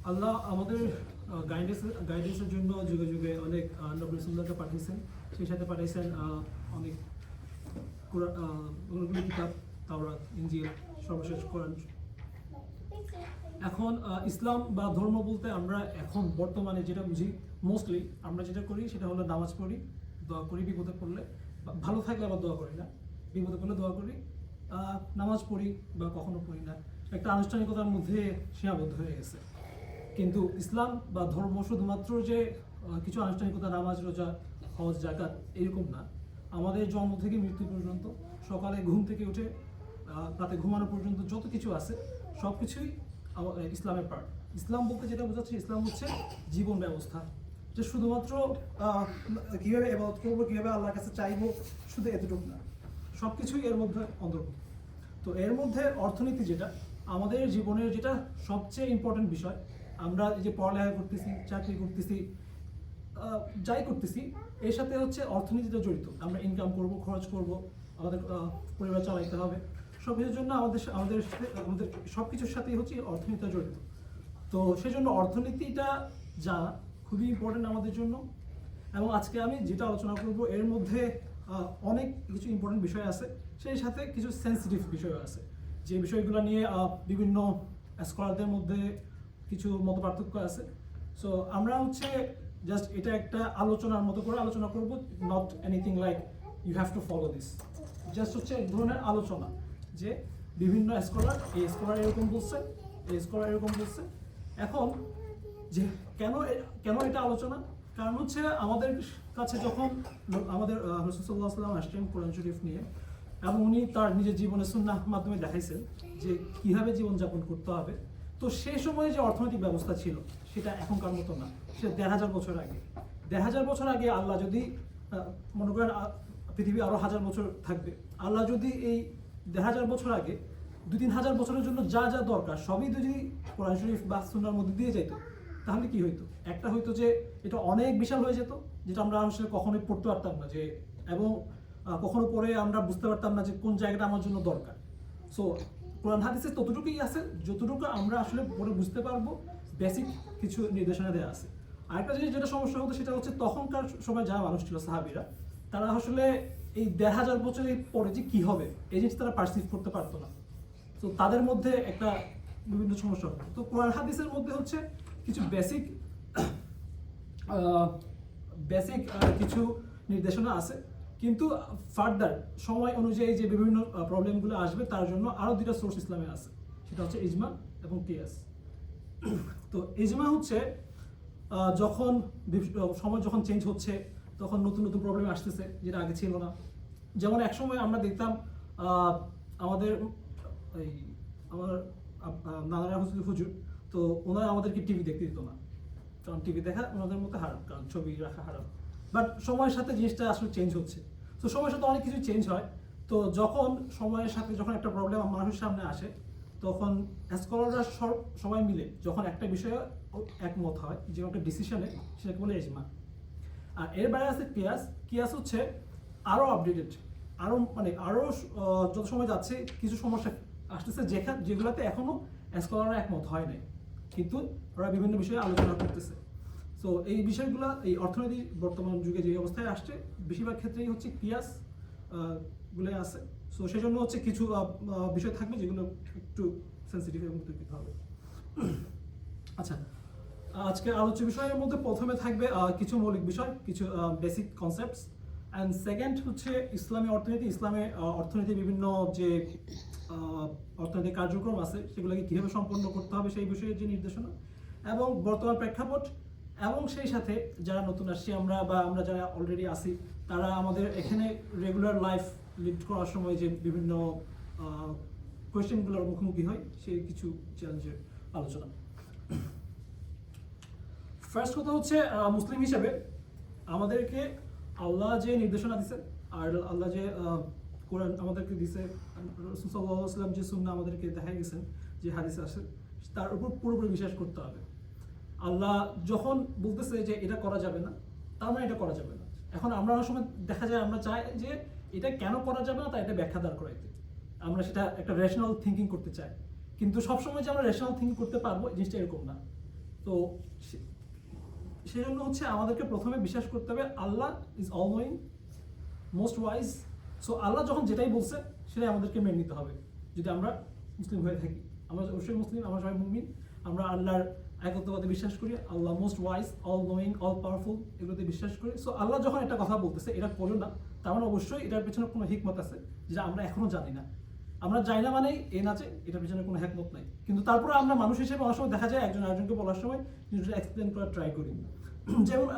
আল্লাহ আমাদের গাইডেন্সের জন্য যুগে যুগে অনেক নবী রাসূলকে পাঠিয়েছেন, সেই সাথে পাঠিয়েছেন অনেক অনেকগুলো কিতাব, তাওরাত, ইনজিল, সর্বশেষ কোরআন। এখন ইসলাম বা ধর্ম বলতে আমরা এখন বর্তমানে যেটা বুঝি, মোস্টলি আমরা যেটা করি সেটা হলো নামাজ পড়ি, দোয়া করি বিপদে পড়লে, ভালো থাকলে আবার দোয়া করি না, বিপদে পড়লে দোয়া করি, নামাজ পড়ি বা কখনো পড়ি না, একটা আনুষ্ঠানিকতার মধ্যে সীমাবদ্ধ হয়ে গেছে। কিন্তু ইসলাম বা ধর্ম শুধুমাত্র যে কিছু আনুষ্ঠানিকতা, নামাজ, রোজা, হজ, জাকাত এরকম না। আমাদের জন্ম থেকে মৃত্যু পর্যন্ত, সকালে ঘুম থেকে উঠে রাতে ঘুমানো পর্যন্ত যত কিছু আছে সব কিছুই ইসলামের পার্ট। ইসলাম বলতে যেটা বোঝাচ্ছে, ইসলাম হচ্ছে জীবন ব্যবস্থা, যে শুধুমাত্র কীভাবে ইবাদত করবো, কীভাবে আল্লাহর কাছে চাইবো, শুধু এতটুকু না, সব কিছুই এর মধ্যে অন্তর্ভুক্ত। তো এর মধ্যে অর্থনীতি, যেটা আমাদের জীবনের যেটা সবচেয়ে ইম্পর্টেন্ট বিষয়, আমরা এই যে পড়ালেখা করতেছি, চাকরি করতেছি, যাই করতেছি, এর সাথে হচ্ছে অর্থনীতিটা জড়িত। আমরা ইনকাম করব, খরচ করব, আমাদের পরিবার চালাইতে হবে, সব কিছুর জন্য আমাদের আমাদের আমাদের সব কিছুর সাথেই হচ্ছে অর্থনীতিটা জড়িত। তো সেই জন্য অর্থনীতিটা জানা খুবই ইম্পর্টেন্ট আমাদের জন্য। এবং আজকে আমি যেটা আলোচনা করব এর মধ্যে অনেক কিছু ইম্পর্টেন্ট বিষয় আছে, সেই সাথে কিছু সেন্সিটিভ বিষয় আছে, যে বিষয়গুলো নিয়ে বিভিন্ন স্কলারদের মধ্যে কিছু মতপার্থক্য আছে। সো আমরা হচ্ছে জাস্ট এটা একটা আলোচনার মতো করে আলোচনা করব, not anything like you have to follow this. Just হচ্ছে এক ধরনের আলোচনা, যে বিভিন্ন স্কলার, এই স্কলার এরকম বলছে, এই স্কলার এরকম বলছে। এখন যে কেন এটা আলোচনা, কারণ হচ্ছে আমাদের কাছে যখন আমাদের রাসূল সাল্লাল্লাহু আলাইহি ওয়াসাল্লাম আসছেন কোরআন শরীফ নিয়ে, এবং উনি তার নিজের জীবনের সুন্নাহ মাধ্যমে দেখাইছেন যে কীভাবে জীবনযাপন করতে হবে। তো সেই সময়ে যে অর্থনৈতিক ব্যবস্থা ছিল সেটা এখনকার মতো না, সেটা ১,৫০০ বছর আগে। ১,৫০০ বছর আগে আল্লাহ যদি মনে করেন পৃথিবী আরও ১,০০০ বছর থাকবে, আল্লাহ যদি এই ১,৫০০ বছর আগে ২-৩ হাজার বছরের জন্য যা যা দরকার সবই যদি কোরআন শরীফ বা সুন্নাহর মধ্যে দিয়ে যেত, তাহলে কি হইতো? একটা হইতো যে এটা অনেক বিশাল হয়ে যেত, যেটা আমরা আসলে কখনোই পড়তে পারতাম না, যে এবং কখনো পরে আমরা বুঝতে পারতাম না যে কোন জায়গাটা আমার জন্য দরকার। সো কোরআন হাদিসে ততটুকুই আছে যতটুকু আমরা আসলে পরে বুঝতে পারবো, বেসিক কিছু নির্দেশনা দেওয়া আছে। আরেকটা জিনিস যেটা সমস্যা হতো সেটা হচ্ছে তখনকার সময় যারা মানুষ ছিল, সাহাবীরা, তারা আসলে এই ১,৫০০ বছরের পরে যে কী হবে এই জিনিস তারা পারসিভ করতে পারতো না। তো তাদের মধ্যে একটা বিভিন্ন সমস্যা হতো। তো কোরআন হাদিসের মধ্যে হচ্ছে কিছু বেসিক বেসিক কিছু নির্দেশনা আছে, কিন্তু ফার্দার সময় অনুযায়ী যে বিভিন্ন প্রবলেমগুলো আসবে তার জন্য আরও দুইটা সোর্স ইসলামে আছে, সেটা হচ্ছে ইজমা এবং কিয়াস। তো ইজমা হচ্ছে যখন সময় যখন চেঞ্জ হচ্ছে তখন নতুন নতুন প্রবলেম আসতেছে যেটা আগে ছিল না। যেমন একসময় আমরা দেখতাম আমাদের এই আমার নানারা হুজুর, তো ওনারা আমাদেরকে টিভি দেখতে দিত না, কারণ টিভি দেখা ওনাদের মধ্যে হারাম, কারণ ছবি রাখা হারাম। বাট সময়ের সাথে জিনিসটা আসলে চেঞ্জ হচ্ছে। তো সময়ের সাথে অনেক কিছু চেঞ্জ হয়। তো যখন সময়ের সাথে যখন একটা প্রবলেম মানুষের সামনে আসে, তখন স্কলাররা সবাই মিলে যখন একটা বিষয়ে একমত হয়, যে একটা ডিসিশনে, সেটাকে বলে ইজমা। আর এর বাইরে আছে কিয়াস। কিয়াস হচ্ছে আরও আপডেটেড, আরও যত সময় যাচ্ছে কিছু সমস্যা আসতেছে যেগুলোতে এখনও স্কলাররা একমত হয় নাই, কিন্তু ওরা বিভিন্ন বিষয়ে আলোচনা করতেছে। সো এই বিষয়গুলো, এই অর্থনীতি বর্তমান যুগে যে অবস্থায় আসছে, বেশিরভাগ ক্ষেত্রেই হচ্ছে কিয়াস গুলো আছে। সো সেই জন্য হচ্ছে কিছু বিষয় থাকবে যেগুলো একটু সেন্সিটিভ এবং উত্তেজিত হবে। আচ্ছা, আজকে আলোচ্য বিষয়ের মধ্যে প্রথমে থাকবে কিছু মৌলিক বিষয়, কিছু বেসিক কনসেপ্টস, অ্যান্ড সেকেন্ড হচ্ছে ইসলামী অর্থনীতি। ইসলামে অর্থনীতির বিভিন্ন যে অর্থনৈতিক কার্যক্রম আছে সেগুলোকে কীভাবে সম্পন্ন করতে হবে সেই বিষয়ে যে নির্দেশনা, এবং বর্তমান প্রেক্ষাপট, এবং সেই সাথে যারা নতুন আসছি আমরা বা আমরা যারা অলরেডি আসি, তারা আমাদের এখানে রেগুলার লাইফ লিড করার সময় যে বিভিন্ন কোয়েশ্চেনগুলোর মুখোমুখি হয় সেই কিছু চ্যালেঞ্জের আলোচনা। ফার্স্ট কথা হচ্ছে মুসলিম হিসেবে আমাদেরকে আল্লাহ যে নির্দেশনা দিছে, আর আল্লাহ যে কোরআন আমাদেরকে দিছে, রাসূল সাল্লাল্লাহু আলাইহি ওয়াসাল্লাম যে সুন্নাহ আমাদেরকে দেখাই গেছেন, যে হাদিস আছে, তার উপর পুরোপুরি বিশ্বাস করতে হবে। আল্লাহ যখন বলতেছে যে এটা করা যাবে না, তার মানে এটা করা যাবে না। এখন আমরা অনেক সময় দেখা যায় আমরা চাই যে এটা কেন করা যাবে না তা এটা ব্যাখ্যা দাঁড় করাইতে, আমরা সেটা একটা রেশনাল থিঙ্কিং করতে চাই, কিন্তু সবসময় যে আমরা রেশনাল থিঙ্কিং করতে পারবো এই জিনিসটা এরকম না। তো সেজন্য হচ্ছে আমাদেরকে প্রথমে বিশ্বাস করতে হবে Allah is all knowing, most wise. So Allah যখন যেটাই বলছে সেটাই আমাদেরকে মেনে নিতে হবে যদি আমরা মুসলিম হয়ে থাকি। আমরা অবশ্যই মুসলিম, আমরা সবাই মুমিন, আমরা আল্লাহর একত্ববাদে বিশ্বাস করি, আল্লাহ most wise, all knowing, all powerful, এগুলোতে বিশ্বাস করি। সো আল্লাহ যখন একটা কথা বলতেছে এটা করো না, তার মানে অবশ্যই এটার পেছনে কোনো হিকমত আছে যেটা আমরা এখনো জানি না। আমরা জানি না মানে এ না যে এটার পেছনে কোনো হিকমত নাই, কিন্তু তারপরে আমরা মানুষ হিসেবে অনেক সময় দেখা যায় একজন আরেকজনকে বলার সময় জিনিসটা এক্সপ্লেন করার ট্রাই করি। যেমন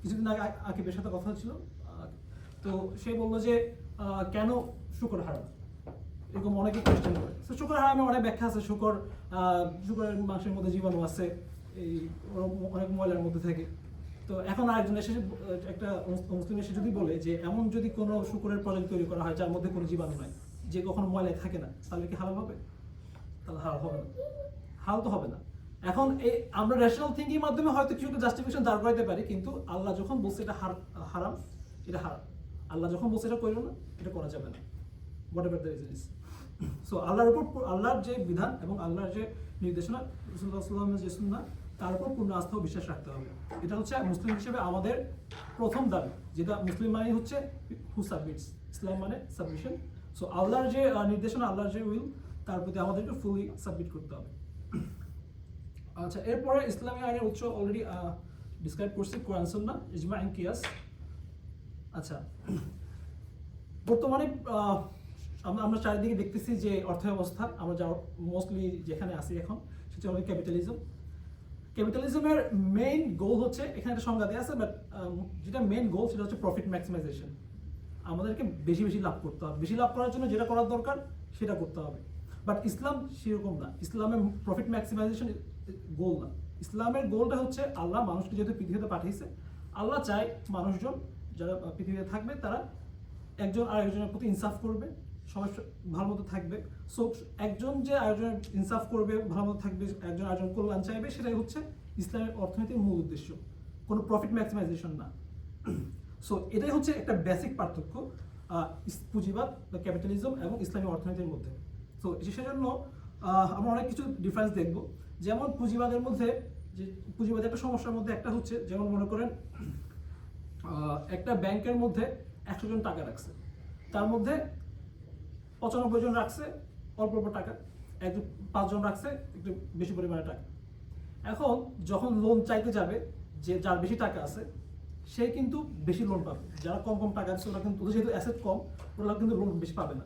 কিছুদিন আগে আকিবের সাথে কথা হচ্ছিল, তো সে বললো যে কেন শুকর হারাম, এরকম অনেকে কোয়েশ্চেন করে। তো শুকর হারামে অনেক ব্যাখ্যা আছে। শুকরের মাংসের মধ্যে জীবাণু আছে, এই অনেক ময়লার মধ্যে থাকে। তো এখন আরেকজন এসে একটা মুসলিম এসে যদি বলে যে এমন যদি কোনো শুকরের প্রজাতি তৈরি করা হয় যার মধ্যে কোনো জীবাণু নাই, যে কখনো ময়লায় থাকে না, তাহলে কি হালাল হবে? তাহলে হালাল হবে না, হালাল তো হবে না। এখন এই আমরা রেশনাল থিঙ্কিং মাধ্যমে হয়তো কিছু জাস্টিফিকেশন দাঁড় করাইতে পারি, কিন্তু আল্লাহ যখন বলছে এটা হারাম, এটা হারাম। আল্লাহ যখন বলছে এটা করো না, এটা করা যাবে না, whatever the reason is. So আল্লাহর উপর, আল্লাহর যে বিধান এবং আল্লাহর যে নির্দেশনা, রাসূলুল্লাহ সাল্লাল্লাহু আলাইহি ওয়াসাল্লামের যে সুন্নাহ, তার উপর পূর্ণ আস্থা ও বিশ্বাস রাখতে হবে। এটা হচ্ছে মুসলিম হিসেবে আমাদের প্রথম দাবি, যেটা মুসলিম মানে হচ্ছে হু সাবমিটস, ইসলাম মানে সাবমিশন। সো আল্লাহর যে নির্দেশনা, আল্লাহর যে উইল, তার প্রতি আমাদেরকে ফুলি সাবমিট করতে হবে। আচ্ছা, এরপরে ইসলামী আইনের উৎস অলরেডি ডিসক্রাইব করছি, কোরআন সুন্নাহ, ইজমা এন্ড কিয়াস। আচ্ছা, বর্তমানে আমরা চারিদিকে দেখতেছি যে অর্থব্যবস্থা, আমরা যা মোস্টলি যেখানে আছি এখন, সেটা হলো ক্যাপিটালিজম। ক্যাপিটালিজমের মেইন গোল হচ্ছে, এখানে একটা সংজ্ঞা দেওয়া আছে, বাট যেটা মেইন গোল সেটা হচ্ছে প্রফিট ম্যাক্সিমাইজেশন। আমাদেরকে বেশি বেশি লাভ করতে হবে, বেশি লাভ করার জন্য যেটা করার দরকার সেটা করতে হবে। বাট ইসলাম সেরকম না, ইসলামের প্রফিট ম্যাক্সিমাইজেশন গোল না। ইসলামের গোলটা হচ্ছে আল্লাহ মানুষকে যেহেতু পৃথিবীতে পাঠিয়েছে, আল্লাহ চায় মানুষজন যারা পৃথিবীতে থাকবে তারা একজন আরেকজনের প্রতি ইনসাফ করবে, সবাই ভালো মতো থাকবে। সো একজন যে আরেকজনের ইনসাফ করবে, ভালো মতো থাকবে, একজন আরেকজন কল্যাণ চাইবে, সেটাই হচ্ছে ইসলামের অর্থনীতির মূল উদ্দেশ্য, কোনো প্রফিট ম্যাক্সিমাইজেশন না। সো এটাই হচ্ছে একটা বেসিক পার্থক্য পুঁজিবাদ বা ক্যাপিটালিজম এবং ইসলামী অর্থনীতির মধ্যে। তো সেজন্য আমরা অনেক কিছু ডিফারেন্স দেখব। যেমন পুঁজিবাদের মধ্যে, যে পুঁজিবাদের একটা সমস্যার মধ্যে একটা হচ্ছে, যেমন মনে করেন একটা ব্যাংকের মধ্যে 100 জন টাকা রাখছে, তার মধ্যে 95 জন রাখছে অল্প অল্প টাকা, 5 জন রাখছে একটু বেশি পরিমাণে টাকা। এখন যখন লোন চাইতে যাবে, যে যার বেশি টাকা আছে সে কিন্তু বেশি লোন পাবে, যারা কম কম টাকা আছে ওরা কিন্তু, যেহেতু অ্যাসেট কম, ওরা কিন্তু লোন বেশি পাবে না।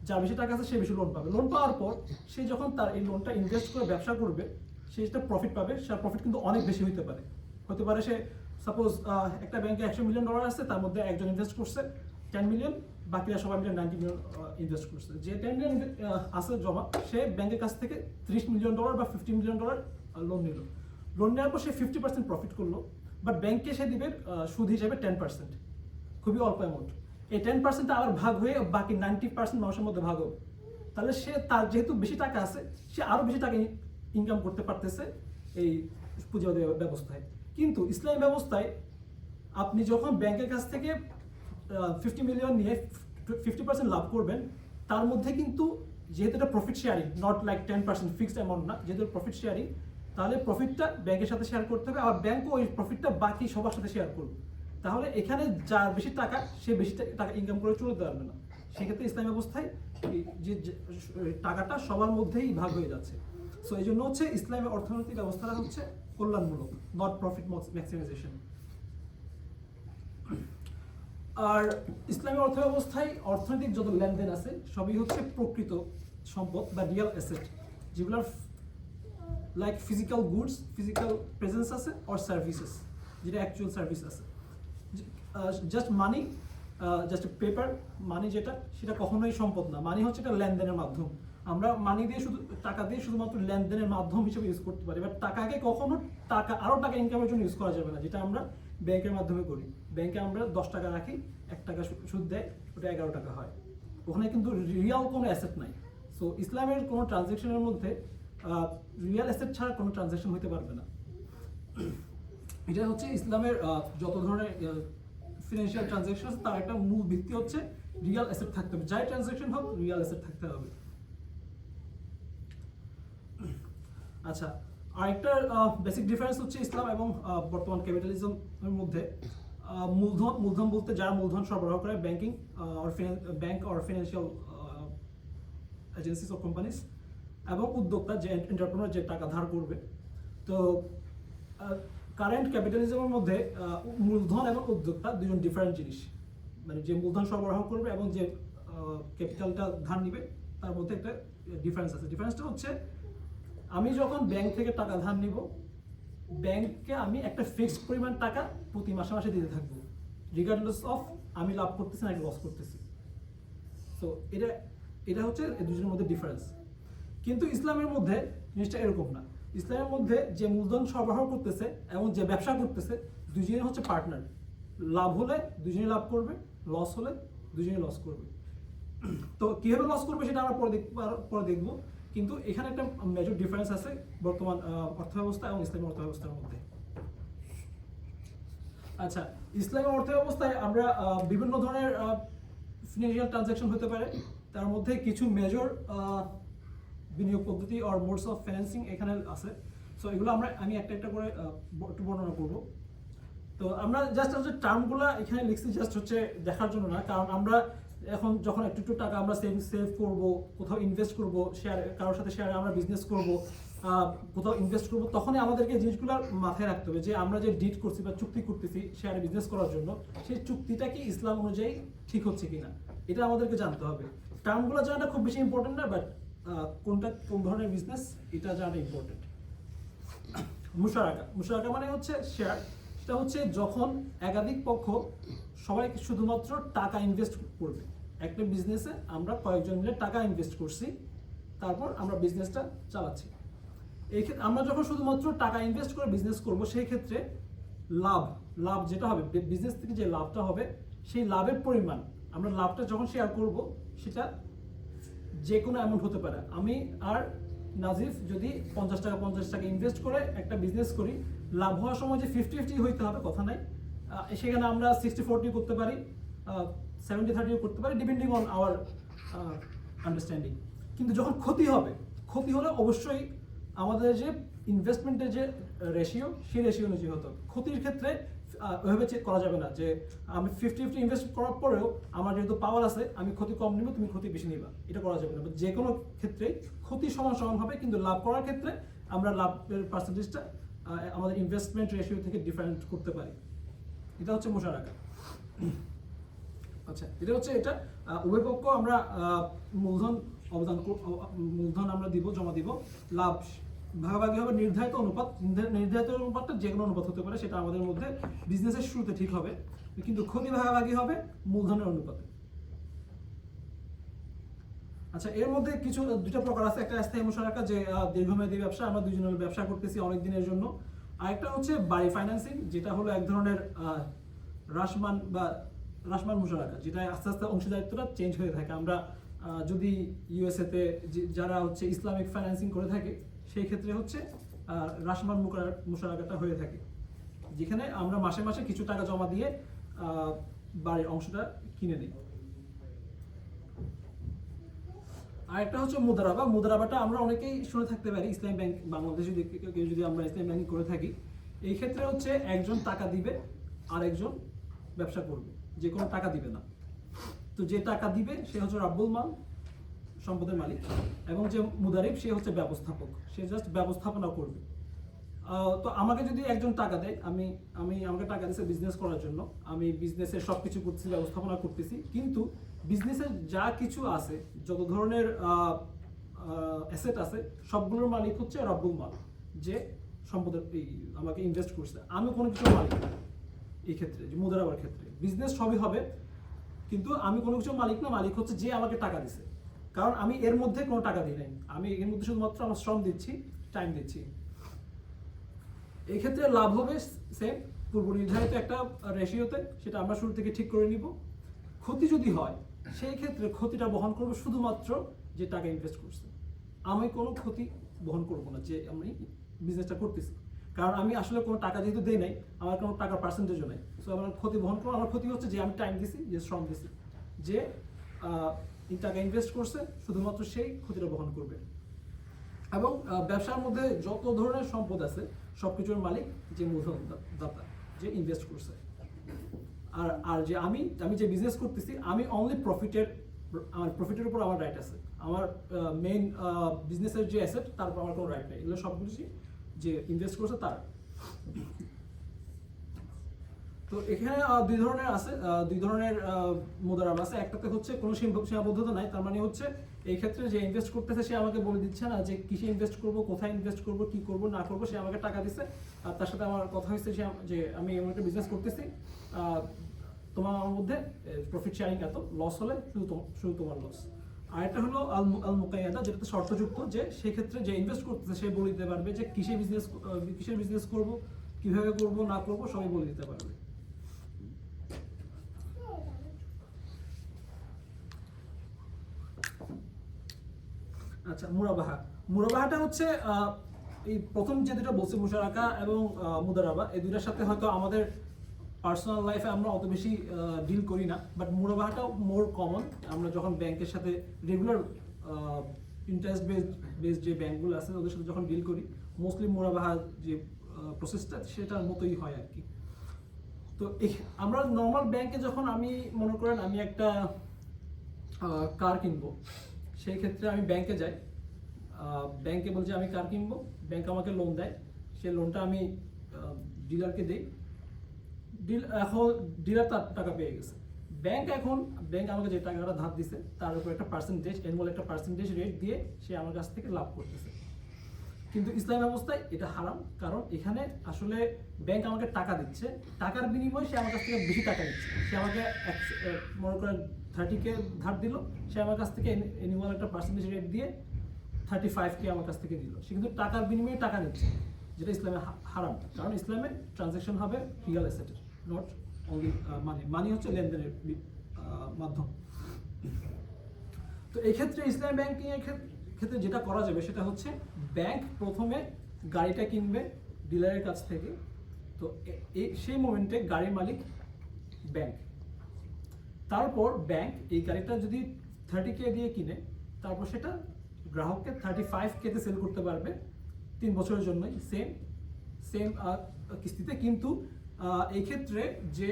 যার বেশি টাকা আছে সে বেশি লোন পাবে। লোন পাওয়ার পর সে যখন তার এই লোনটা ইনভেস্ট করে ব্যবসা করবে, সে যেটা প্রফিট পাবে, সে প্রফিট কিন্তু অনেক বেশি হতে পারে। সে সাপোজ একটা ব্যাংকে $100 মিলিয়ন আছে, তার মধ্যে একজন ইনভেস্ট করছে 10 মিলিয়ন, বাকিরা সবাই মিলে 90 মিলিয়ন ইনভেস্ট করছে। যে 10 মিলিয়ন আছে জমা, সে ব্যাংকের কাছ থেকে $30 মিলিয়ন বা $50 মিলিয়ন লোন নিল। লোন নেওয়ার পর সে 50% প্রফিট করলো, বাট ব্যাংকে সে দিবে সুদ হিসেবে 10%, খুবই অল্প অ্যামাউন্ট। এই 10% আবার ভাগ হয়ে বাকি 90% মানুষের মধ্যে ভাগ হবে। তাহলে সে, তার যেহেতু বেশি টাকা আছে, সে আরো বেশি টাকা ইনকাম করতে পারতেছে এই পুঁজিবাদী ব্যবস্থায়। কিন্তু ইসলামী ব্যবস্থায় আপনি যখন ব্যাংকের কাছ থেকে 50 মিলিয়ন নিয়ে 50% লাভ করবেন, তার মধ্যে কিন্তু যেহেতু এটা profit sharing, not like 10% fixed amount না, যেহেতু প্রফিট শেয়ারিং, তাহলে প্রফিটটা ব্যাংকের সাথে শেয়ার করতে হবে, আর ব্যাংকও ওই প্রফিটটা বাকি সবার সাথে শেয়ার করবে। তাহলে এখানে যার বেশি টাকা, সে বেশি টাকা ইনকাম করে চলে যেতে পারবে না। সেক্ষেত্রে ইসলামী ব্যবস্থায় যে টাকাটা সবার মধ্যেই ভাগ হয়ে যাচ্ছে। সো এই জন্য হচ্ছে ইসলামী অর্থনৈতিক ব্যবস্থাটা হচ্ছে কল্যাণমূলক, নট প্রফিট ম্যাক্সিমাইজেশন। আর ইসলামী অর্থব্যবস্থায় অর্থনৈতিক যত লেনদেন আছে সবই হচ্ছে প্রকৃত সম্পদ বা রিয়েল অ্যাসেট, যেগুলোর like physical goods, physical presence আছে, অর সার্ভিসেস, যেটা অ্যাকচুয়াল সার্ভিস আছে। জাস্ট মানি, জাস্ট পেপার মানি, যেটা সেটা কখনোই সম্পদ না। মানি হচ্ছে একটা লেনদেনের মাধ্যম। আমরা মানি দিয়ে টাকা দিয়ে শুধুমাত্র লেনদেনের মাধ্যম হিসেবে ইউজ করতে পারি, বাট টাকাকে কখনো আরো টাকা ইনকামের জন্য ইউজ করা যাবে না, যেটা আমরা ব্যাংকের মাধ্যমে করি। ব্যাংকে আমরা 10 টাকা রাখি, 1 টাকা সুদ দেয়, ওটা 11 টাকা হয়। ওখানে কিন্তু রিয়াল কোনো অ্যাসেট নাই। সো ইসলামের কোনো ট্রানজ্যাকশনের মধ্যে রিয়াল অ্যাসেট ছাড়া কোনো ট্রানজ্যাকশন হতে পারবে না। এটা হচ্ছে ইসলামের যত ধরনের ফিনান্সিয়াল ট্রানজ্যাকশন, তার একটা মূল ভিত্তি হচ্ছে রিয়াল অ্যাসেট থাকতে হবে। যাই ট্রানজ্যাকশন হোক, রিয়াল অ্যাসেট থাকতে হবে। আচ্ছা, আরেকটা বেসিক ডিফারেন্স হচ্ছে ইসলাম এবং বর্তমান ক্যাপিটালিজমের মধ্যে মূলধন বলতে যারা মূলধন সরবরাহ করে banking bank or financial agencies or companies এবং উদ্যোক্তা যে এন্টারপ্রেনার যে টাকা ধার করবে। তো কারেন্ট ক্যাপিটালিজমের মধ্যে মূলধন এবং উদ্যোক্তা দুজন ডিফারেন্ট জিনিস, মানে যে মূলধন সরবরাহ করবে এবং যে ক্যাপিটালটা ধার নিবে তার মধ্যে একটা ডিফারেন্স আছে। ডিফারেন্সটা হচ্ছে আমি যখন ব্যাংক থেকে টাকা ধার নিব, ব্যাংককে আমি একটা ফিক্সড পরিমাণ টাকা প্রতি মাসে মাসে দিতে থাকবো, রিগার্ডলেস অফ আমি লাভ করতেছি নাকি লস করতেছি। সো এটা হচ্ছে এই দুজনের মধ্যে ডিফারেন্স। কিন্তু ইসলামের মধ্যে জিনিসটা এরকম না। ইসলামের মধ্যে যে মূলধন সরবরাহ করতেছে এবং যে ব্যবসা করতেছে দুজনেই হচ্ছে পার্টনার। লাভ হলে দুজনেই লাভ করবে, লস হলে দুজনেই লস করবে। তো কীভাবে লস করবে সেটা আমরা পরে দেখবো, কিন্তু এখানে একটা মেজর ডিফারেন্স আছে বর্তমান অর্থব্যবস্থা এবং ইসলামী অর্থব্যবস্থার মধ্যে। আচ্ছা, ইসলামী অর্থব্যবস্থায় আমরা বিভিন্ন ধরনের ফিনান্সিয়াল ট্রানজাকশন হতে পারে, তার মধ্যে কিছু মেজর বিনিয়োগ পদ্ধতি অর মোডস অফ ফাইন্যান্সিং এখানে আছে। সো এগুলো আমি একটা একটা করে একটু বর্ণনা করব। তো আমরা জাস্ট হচ্ছে টার্মগুলো এখানে লিখছি জাস্ট হচ্ছে দেখার জন্য না, কারণ আমরা এখন যখন একটু একটু টাকা আমরা সেভ করব, কোথাও ইনভেস্ট করব, শেয়ার কারোর সাথে শেয়ারে আমরা বিজনেস করব, কোথাও ইনভেস্ট করব, তখনই আমাদেরকে জিনিসগুলো মাথায় রাখতে হবে যে আমরা যে ডিড করছি বা চুক্তি করতেছি শেয়ারে বিজনেস করার জন্য, সেই চুক্তিটা কি ইসলাম অনুযায়ী ঠিক হচ্ছে কিনা এটা আমাদেরকে জানতে হবে। টার্মগুলো জানাটা খুব বেশি ইম্পর্টেন্ট না, বাট কোনটা কোন ধরনের বিজনেস এটা জানাটা ইম্পর্টেন্ট। মুশারাকা মানে হচ্ছে শেয়ার। সেটা হচ্ছে যখন একাধিক পক্ষ সবাই শুধুমাত্র টাকা ইনভেস্ট করবে একটা বিজনেসে, আমরা কয়েকজন মিলে টাকা ইনভেস্ট করছি, তারপর আমরা বিজনেসটা চালাচ্ছি। এই ক্ষেত্রে আমরা যখন শুধুমাত্র টাকা ইনভেস্ট করে বিজনেস করব, সেই ক্ষেত্রে লাভ যেটা হবে বিজনেস থেকে যে লাভটা হবে, সেই লাভের পরিমাণ আমরা লাভটা যখন শেয়ার করব সেটা যে কোনো অ্যামাউন্ট হতে পারে। আমি আর নাজিফ যদি 50 টাকা ইনভেস্ট করে একটা বিজনেস করি, লাভ হওয়ার সময় যে 50-50 হইতে হবে কথা নাই, সেখানে আমরা 60-40 করতে পারি, 70-30 করতে পারি, ডিপেন্ডিং অন আওয়ার আন্ডারস্ট্যান্ডিং। কিন্তু যখন ক্ষতি হলে অবশ্যই আমাদের যে ইনভেস্টমেন্টের যে রেশিও, সেই রেশিও অনুযায়ী হতো। ক্ষতির ক্ষেত্রে ওইভাবে চেক করা যাবে না যে আমি 50-50 ইনভেস্ট করার পরেও আমার যেহেতু পাওয়ার আছে আমি ক্ষতি কম নিব, তুমি ক্ষতি বেশি নিবা, এটা করা যাবে না। যে কোনো ক্ষেত্রে ক্ষতি সমান হবে, কিন্তু লাভ করার ক্ষেত্রে আমরা লাভের পার্সেন্টেজটা আমাদের ইনভেস্টমেন্ট রেশিও থেকে ডিফারেন্ট করতে পারি। এটা হচ্ছে মুশারাকা। আচ্ছা, এটা উভয় পক্ষ আমরা মূলধন আমরা জমা দিব, লাভ ভাগাভাগি হবে নির্ধারিত অনুপাতটা যে কোনো অনুপাত হতে পারে, সেটা আমাদের মধ্যে বিজনেসের শুরুতে ঠিক হবে, কিন্তু ক্ষতি ভাগাভাগি হবে মূলধনের অনুপাতে। আচ্ছা, এর মধ্যে দুইটা প্রকার আছে। একটা স্থায়ী মুশারাকা, যে দীর্ঘমেয়াদী ব্যবসা, আমরা দুজনের ব্যবসা করতেছি অনেক দিনের জন্য। আরেকটা হচ্ছে বাড়ি ফাইন্যান্সিং, যেটা হলো এক ধরনের হ্রাসমান মুশারাকা, যেটা আস্তে আস্তে অংশীদারিত্বটা চেঞ্জ হয়ে থাকে। আমরা যদি ইউএসএতে যারা হচ্ছে ইসলামিক ফাইন্যান্সিং করে থাকে, সেই ক্ষেত্রে হচ্ছে হ্রাসমান মুশারাকাটা হয়ে থাকে, যেখানে আমরা মাসে মাসে কিছু টাকা জমা দিয়ে বাড়ির অংশটা কিনে নিই। আর একটা হচ্ছে মুদারাবাটা আমরা অনেকেই শুনে থাকতে পারি ইসলামী ব্যাংক বাংলাদেশে কেউ যদি আমরা ইসলামী ব্যাংকিং করে থাকি, এই ক্ষেত্রে হচ্ছে একজন টাকা দিবে আর একজন ব্যবসা করবে, যে কোনো টাকা দিবে না। তো যে টাকা দিবে সে হচ্ছে রাব্বুল মাল, সম্পদের মালিক, এবং যে মুদারিব সে হচ্ছে ব্যবস্থাপক, সে জাস্ট ব্যবস্থাপনা করবে। তো আমাকে যদি একজন টাকা দেয়, আমাকে টাকা দিয়েছে বিজনেস করার জন্য, আমি বিজনেসের সব কিছু করতেছি, ব্যবস্থাপনা করতেছি, কিন্তু বিজনেসের যা কিছু আছে, যত ধরনের অ্যাসেট আছে, সবগুলোর মালিক হচ্ছে রাব্বুল মাল, যে সম্পদের আমাকে ইনভেস্ট করছে। আমি কোনো কিছু মালিক না এই ক্ষেত্রে, যে মুদারাবার ক্ষেত্রে বিজনেস সবই হবে, কিন্তু আমি কোনো কিছু মালিক না, মালিক হচ্ছে যে আমাকে টাকা দিছে, কারণ আমি এর মধ্যে কোনো টাকা দিই নাই, আমি এর মধ্যে শুধুমাত্র আমার শ্রম দিচ্ছি, টাইম দিচ্ছি। এই ক্ষেত্রে লাভ হবে সেম পূর্ব নির্ধারিত একটা রেশিওতে, সেটা আমরা শুরু থেকে ঠিক করে নিব। ক্ষতি যদি হয়, সেই ক্ষেত্রে ক্ষতিটা বহন করবো শুধুমাত্র যে টাকা ইনভেস্ট করছে, আমি কোনো ক্ষতি বহন করব না যে আমি বিজনেসটা করতেছি, কারণ আমি আসলে কোনো টাকা যেহেতু দেই নাই, আমার কোনো টাকার পার্সেন্টেজও নাই। সো আমার ক্ষতি বহন করবো, আমার ক্ষতি হচ্ছে যে আমি টাইম দিছি, যে শ্রম দিছি, যে টাকা ইনভেস্ট করছে, শুধুমাত্র সেই ক্ষতিটা বহন করবে। এবং ব্যবসার মধ্যে যত ধরনের সম্পদ আছে সব কিছুর মালিক যে মূলধনদাতা, যে ইনভেস্ট করছে। আর আর যে আমি যে বিজনেস করতেছি, আমি অনলি আমার প্রফিটের উপর আমার রাইট আছে। আমার মেইন বিজনেসের যে অ্যাসেট তার উপর আমার কোনো রাইট নেই। এগুলো সব কিছু যে ইনভেস্ট করছে তার। তো এখানে দুই ধরনের মুদারাবা আছে। একটাতে হচ্ছে কোনো সীমাবদ্ধতা নাই, তার মানে হচ্ছে এই ক্ষেত্রে যে ইনভেস্ট করতেছে সে আমাকে বলে দিচ্ছে না যে কিসে ইনভেস্ট করব, কোথায় ইনভেস্ট করব, কি করব না করব। সে আমাকে টাকা দিচ্ছে, আর তার সাথে আমার কথা হয়েছে যে আমি এমন একটা বিজনেস করতেছি, তোমার মধ্যে প্রফিট শেয়ারিং এত, লস হলে শুধু তোমার লস। আর একটা হলো আল মুকাইয়াদা, যেটাতে শর্তযুক্ত, যে সেক্ষেত্রে যে ইনভেস্ট করতেছে সে বলে দিতে পারবে যে কিসের বিজনেস করব, কিভাবে করব না করব, সবই বলে দিতে পারবে। আচ্ছা, মুরাবাহাটা হচ্ছে এই প্রথম যে দুটো বলছি, মুশারাকা এবং মুদারাবা, এই দুটার সাথে হয়তো আমাদের পার্সোনাল লাইফে আমরা অত বেশি ডিল করি না, বাট মুরাবাহাটাও মোর কমন। আমরা যখন ব্যাংকের সাথে রেগুলার ইন্টারেস্ট বেসড যে ব্যাংকগুলো আছে ওদের সাথে যখন ডিল করি, মোস্টলি মুরাবাহা যে প্রসেসটা সেটার মতোই হয় আর কি। তো আমরা নর্মাল ব্যাংকে যখন আমি মনে করেন আমি একটা কার কিনবো, সেই ক্ষেত্রে আমি ব্যাংকে যাই, ব্যাংকে বলছি আমি কার কিনবো, ব্যাংক আমাকে লোন দেয়, সেই লোনটা আমি ডিলারকে দিই। এখন ডিলার তার টাকা পেয়ে গেছে, ব্যাংক আমাকে যে টাকাটা ধার দিছে তার উপর একটা পার্সেন্টেজ, এনুয়াল একটা পার্সেন্টেজ রেট দিয়ে সে আমার কাছ থেকে লাভ করতেছে। কিন্তু ইসলাম ব্যবস্থায় এটা হারাম, কারণ এখানে আসলে ব্যাংক আমাকে টাকা দিচ্ছে, টাকার বিনিময়ে সে আমার কাছ থেকে বেশি টাকা নিচ্ছে। সে আমাকে মনে করেন 30K ধার দিল, সে আমার কাছ থেকে এনুয়াল একটা পার্সেন্টেজ রেট দিয়ে 35K আমার কাছ থেকে দিল। সে কিন্তু টাকার বিনিময়ে টাকা নিচ্ছে, যেটা ইসলামে হারাম। কারণ ইসলামে ট্রানজ্যাকশন হবে রিয়েল এসেটের, নট অনলি মানি হচ্ছে লেনদেনের মাধ্যম। তো এই ক্ষেত্রে ইসলামী ব্যাংকিং এর ক্ষেত্রে যেটা করা যাবে সেটা হচ্ছে ব্যাংক প্রথমে গাড়িটা কিনবে ডিলারের কাছ থেকে। তো সেই মোমেন্টে গাড়ির মালিক ব্যাংক। তারপর ব্যাংক এই গাড়িটা যদি 30K দিয়ে কিনে, তারপর সেটা গ্রাহককে 35K-তে সেল করতে পারবে 3 বছরের জন্যই, সেম কিস্তিতে। কিন্তু এই ক্ষেত্রে যে